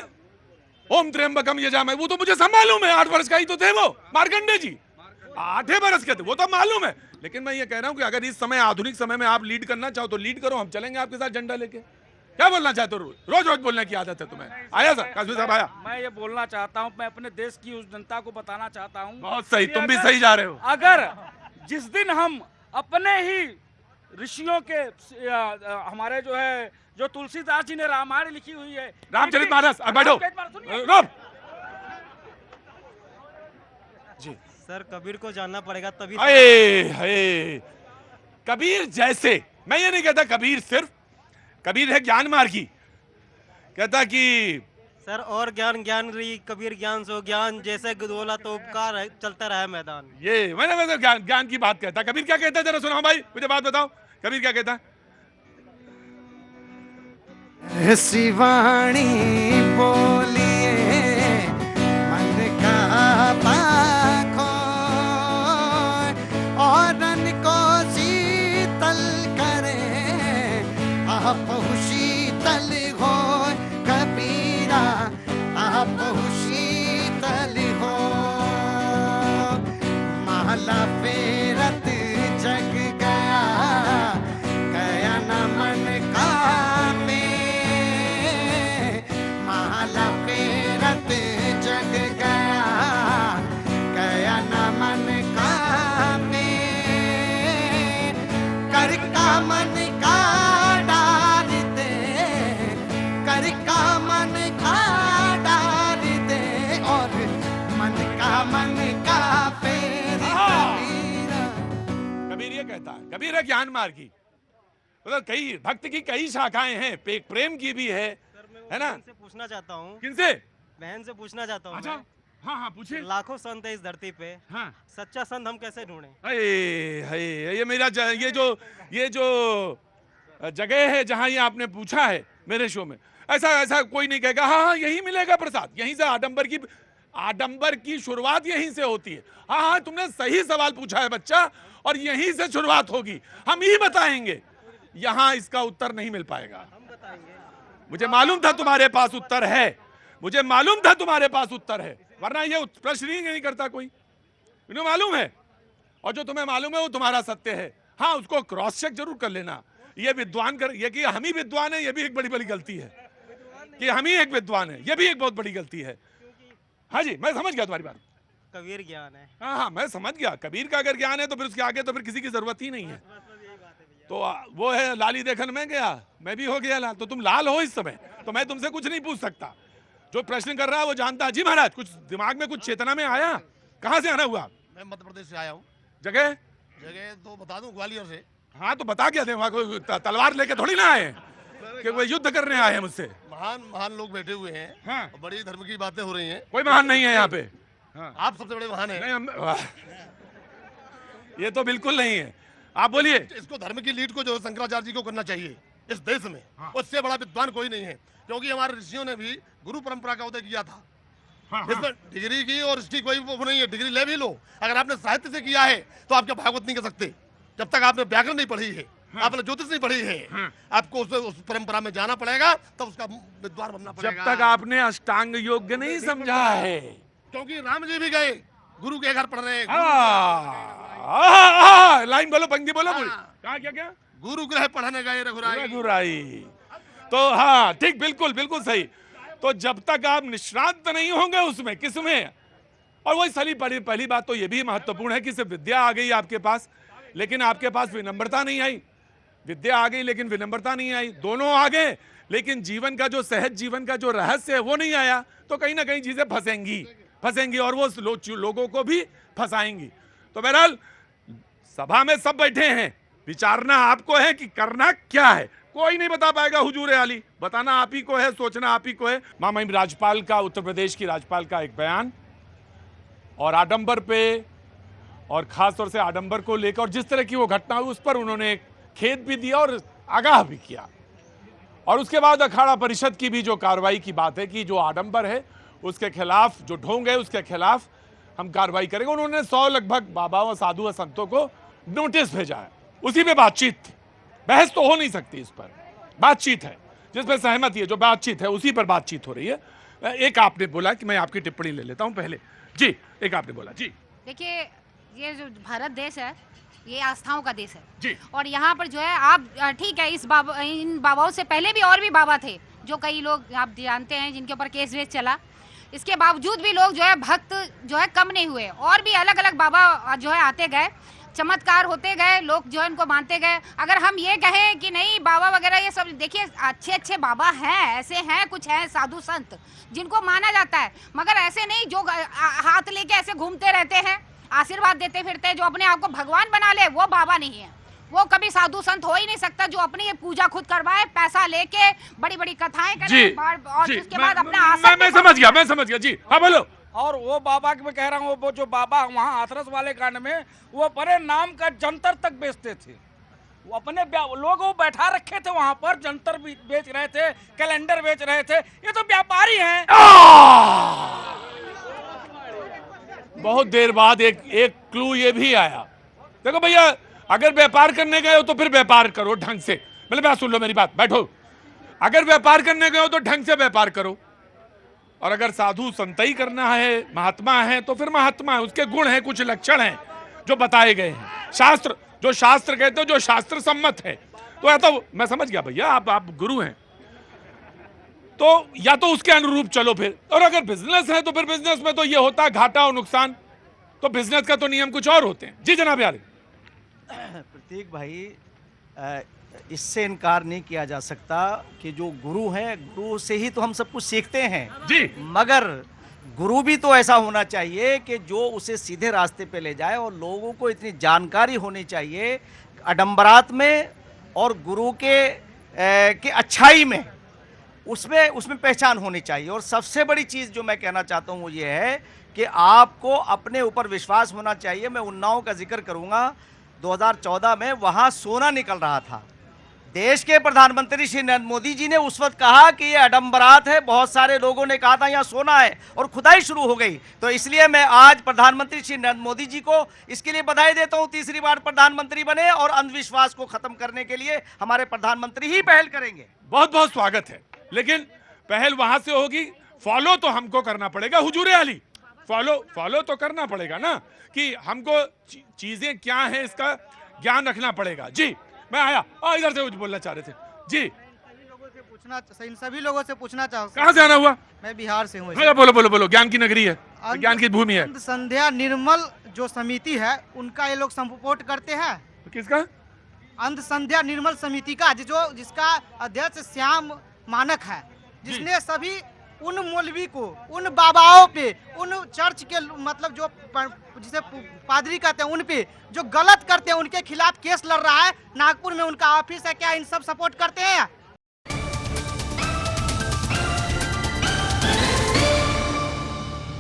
ओम त्र्यंबकम यजामहे, वो तो मुझे सब मालूम है। 8 वर्ष का ही तो थे वो मार्कंडे जी, 8 वर्ष के थे, वो तो मालूम है। लेकिन मैं ये कह रहा हूं कि अगर इस समय, आधुनिक समय में आप लीड करना चाहो तो लीड करो, हम चलेंगे आपके साथ झंडा लेके। क्या बोलना चाहते हो? रोज रोज बोलने की आदत है तुम्हें। आया सर, कासमी साहब आया। मैं ये बोलना चाहता हूं, मैं अपने देश की उस जनता को बताना चाहता हूं। बहुत सही, तुम भी सही जा रहे हो। अगर जिस दिन हम अपने ही ऋषियों के हमारे जो है, जो तुलसीदास जी ने रामायण लिखी हुई है, रामचरितमानस, बैठो जी। सर कबीर को जानना पड़ेगा तभी। कबीर जैसे, मैं ये नहीं कहता कबीर सिर्फ, कबीर है ज्ञान मार्गी, कहता कि सर और ज्ञान ज्ञान रही, कबीर ज्ञान सो ज्ञान, जैसे गोला तो उपकार चलता रहा मैदान। ये मैंने ज्ञान की बात कहता। कबीर क्या कहता है जरा सुनाओ भाई, मुझे बात बताओ, कबीर क्या कहता है? शिवाणी बोलिए मन का पाखो और को शीतल करे, आप शीतल हो कबीरा, आप शीतल हो। माला फेरत जग गया, गया न मन का में। माला फेरत जग गया, गया न मन का में। कर का मन का डार दे, कर का मन का डार दे, और मन का फेर कबीरा। कबीर ये कहता है, कबीर है ज्ञान मार्गी, मतलब कई भक्त की कई शाखाएं हैं, प्रेम की भी है ना। से पूछना चाहता हूँ। किनसे? बहन से पूछना चाहता हूँ। अच्छा, हाँ पूछे। लाखों संत है इस धरती पे, हाँ सच्चा संत हम कैसे ढूंढे? ये मेरा ये जो जगह है जहाँ ये आपने पूछा है मेरे शो में, ऐसा कोई नहीं कहेगा हाँ यही मिलेगा प्रसाद, यहीं से आडंबर की शुरुआत यहीं से होती है। हाँ तुमने सही सवाल पूछा है बच्चा, और यहीं से शुरुआत होगी, हम ही बताएंगे। यहाँ इसका उत्तर नहीं मिल पाएगा। मुझे मालूम था तुम्हारे पास उत्तर है, मुझे मालूम था तुम्हारे पास उत्तर है, वरना ये प्रश्न ही नहीं करता कोई। मुझे मालूम है, और जो तुम्हें मालूम है वो तुम्हारा सत्य है। हाँ उसको क्रॉस चेक जरूर कर लेना। ये विद्वान कर, ये कि हम ही विद्वान है, ये भी एक बड़ी बड़ी गलती है। कि हम ही एक विद्वान है, ये भी एक बहुत बड़ी गलती है। हाँ जी मैं समझ गया तुम्हारी बात। कबीर ज्ञान है। हाँ मैं समझ गया, कबीर का अगर ज्ञान है तो फिर उसके आगे तो फिर किसी की जरूरत ही नहीं है। तो वो है लाली देखन में गया, मैं भी हो गया लाल, तो तुम लाल हो इस समय, तो मैं तुमसे कुछ नहीं पूछ सकता। जो प्रश्न कर रहा है वो जानता है। जी महाराज, कुछ दिमाग में कुछ चेतना में आया? कहाँ से आना हुआ? मैं मध्य प्रदेश से आया हूँ। जगह तो बता दूं, ग्वालियर से। हाँ तो बता क्या दे, वहाँ कोई तलवार लेके थोड़ी ना आए कि वो युद्ध करने आए हैं मुझसे। महान लोग बैठे हुए हैं। हाँ। बड़ी धर्म की बातें हो रही हैं। कोई महान नहीं है यहाँ पे। हाँ। आप सबसे बड़े महान हैं। ये तो बिल्कुल नहीं है। आप बोलिए। इसको धर्म की लीड को जो शंकराचार्य जी को करना चाहिए इस देश में। उससे बड़ा विद्वान कोई नहीं है, क्योंकि हमारे ऋषियों ने भी गुरु परंपरा का उदय किया था। इसमें डिग्री की और इसकी कोई वो नहीं है, डिग्री ले भी लो, अगर आपने साहित्य से किया है तो आपके भागवत नहीं कर सकते जब तक आपने व्याकरण नहीं पढ़ी है, आपने ज्योतिष नहीं पढ़ी है। आपको उस परंपरा में जाना पड़ेगा, तब उसका विद्वान बनना पड़ेगा। जब तक आपने अष्टांग योग नहीं समझा है। क्योंकि राम जी भी गए गुरु के घर पढ़ने। लाइन बोलो, पंक्ति बोलो। कहा क्या? गुरु गृह पढ़ने गए रघुराई। तो हाँ ठीक, बिल्कुल बिल्कुल सही। तो जब तक आप निष्णात नहीं होंगे उसमें, किसमें, और वही पहली बात तो ये भी महत्वपूर्ण है कि सिर्फ विद्या आ गई आपके पास, लेकिन आपके पास विनम्रता नहीं आई। विद्या आ गई लेकिन विनम्रता नहीं आई, दोनों आ गए लेकिन जीवन का जो सहज जीवन का जो रहस्य है वो नहीं आया, तो कहीं ना कहीं चीजें फंसेंगी और वो लोगों को भी फंसाएंगी। तो बहरहाल सभा में सब बैठे हैं, विचारना आपको है कि करना क्या है। कोई नहीं बता पाएगा हुजूर आली, बताना आप ही को है, सोचना आप ही को है। माननीय राज्यपाल का, उत्तर प्रदेश की राज्यपाल का एक बयान, और आडंबर पे और खास तौर से आडंबर को लेकर और जिस तरह की वो घटना हुई उस पर उन्होंने खेद भी दिया और आगाह भी किया। और उसके बाद अखाड़ा परिषद की भी जो कार्रवाई की बात है कि जो आडंबर है उसके खिलाफ, जो ढोंग है उसके खिलाफ हम कार्रवाई करेंगे। उन्होंने 100 लगभग बाबा व साधु व संतों को नोटिस भेजा है। उसी पे बातचीत थी, बहस तो हो नहीं सकती, इस पर बातचीत है, जिसमें सहमति है, जो बातचीत है उसी पर बातचीत हो रही है। एक आपने बोला कि मैं आपकी टिप्पणी ले लेता हूं पहले। जी, एक आपने बोला। जी देखिए, ये जो भारत देश है ये आस्थाओं का देश है जी। और यहाँ पर जो है आप ठीक है, इन बाबाओं से पहले भी और भी बाबा थे जो कई लोग आप जानते हैं जिनके ऊपर केस वेस चला, इसके बावजूद भी लोग जो है भक्त जो है कम नहीं हुए, और भी अलग अलग बाबा जो है आते गए, चमत्कार होते गए, लोग जो है इनको मानते गए। अगर हम ये कहें कि नहीं बाबा वगैरह ये सब, देखिए अच्छे अच्छे बाबा हैं, ऐसे हैं, कुछ हैं साधु संत जिनको माना जाता है, मगर ऐसे नहीं जो हाथ लेके ऐसे घूमते रहते हैं, आशीर्वाद देते फिरते हैं, जो अपने आप को भगवान बना ले, वो बाबा नहीं है। वो कभी साधु संत हो ही नहीं सकता जो अपनी पूजा खुद करवाए, पैसा लेके बड़ी बड़ी कथाएं करे और उसके बाद अपना आसन। मैं समझ गया जी। हाँ बोलो। और वो बाबा की मैं कह रहा हूँ, वो जो बाबा वहाँ हाथरस वाले कांड में वो बड़े नाम का जंतर तक बेचते थे, वो अपने लोगों को बैठा रखे थे वहाँ पर, जंतर भी बेच रहे थे, कैलेंडर बेच रहे थे, ये तो व्यापारी हैं। बहुत देर बाद एक क्लू ये भी आया। देखो भैया, अगर व्यापार करने गए हो तो फिर व्यापार करो ढंग से। मतलब बात सुन लो मेरी बात, बैठो। अगर व्यापार करने गए हो तो ढंग से व्यापार करो, और अगर साधु संतई करना है, महात्मा है, तो फिर महात्मा है, उसके गुण हैं, कुछ लक्षण हैं जो बताए गए हैं, शास्त्र, जो शास्त्र कहते हो, जो शास्त्र सम्मत है। तो या तो मैं समझ गया भैया, आप गुरु हैं, तो या तो उसके अनुरूप चलो फिर। और अगर बिजनेस है तो फिर बिजनेस में तो ये होता है घाटा और नुकसान, तो बिजनेस का तो नियम कुछ और होते हैं। जी जनाब यार। प्रतीक भाई, इससे इनकार नहीं किया जा सकता कि जो गुरु हैं, गुरु से ही तो हम सब कुछ सीखते हैं जी, मगर गुरु भी तो ऐसा होना चाहिए कि जो उसे सीधे रास्ते पे ले जाए, और लोगों को इतनी जानकारी होनी चाहिए आडंबरात में और गुरु के अच्छाई में, उसमें पहचान होनी चाहिए। और सबसे बड़ी चीज़ जो मैं कहना चाहता हूँ वो ये है कि आपको अपने ऊपर विश्वास होना चाहिए। मैं उन्नाव का जिक्र करूँगा, 2014 में वहाँ सोना निकल रहा था। देश के प्रधानमंत्री श्री नरेंद्र मोदी जी ने उस वक्त कहा कि ये आडंबरात है, बहुत सारे लोगों ने कहा था यहाँ सोना है, और खुदाई शुरू हो गई। तो इसलिए मैं आज प्रधानमंत्री श्री नरेंद्र मोदी जी को इसके लिए बधाई देता हूँ, तीसरी बार प्रधानमंत्री बने, और अंधविश्वास को खत्म करने के लिए हमारे प्रधानमंत्री ही पहल करेंगे। बहुत बहुत स्वागत है, लेकिन पहल वहां से होगी, फॉलो तो हमको करना पड़ेगा हुजूर आली, फॉलो तो करना पड़ेगा ना, कि हमको चीजें क्या हैं इसका ज्ञान रखना पड़ेगा। जी मैं आया, इधर से कुछ बोलना चाह रहे थे। जी इन सभी लोगों से पूछना चाहूँ। कहाँ से आना हुआ? मैं बिहार से हूँ। बोलो, ज्ञान की नगरी है, ज्ञान की भूमि है। अंध संध्या निर्मल जो समिति है उनका ये लोग सपोर्ट करते हैं। किसका? अंध संध्या निर्मल समिति का, जिसका अध्यक्ष श्याम मानक है, जिसने सभी उन मौलवी को, उन बाबाओं पे, उन चर्च के मतलब जो जिसे पादरी कहते हैं उन पे जो गलत करते हैं उनके खिलाफ केस लड़ रहा है। नागपुर में उनका ऑफिस है, क्या इन सब सपोर्ट करते हैं?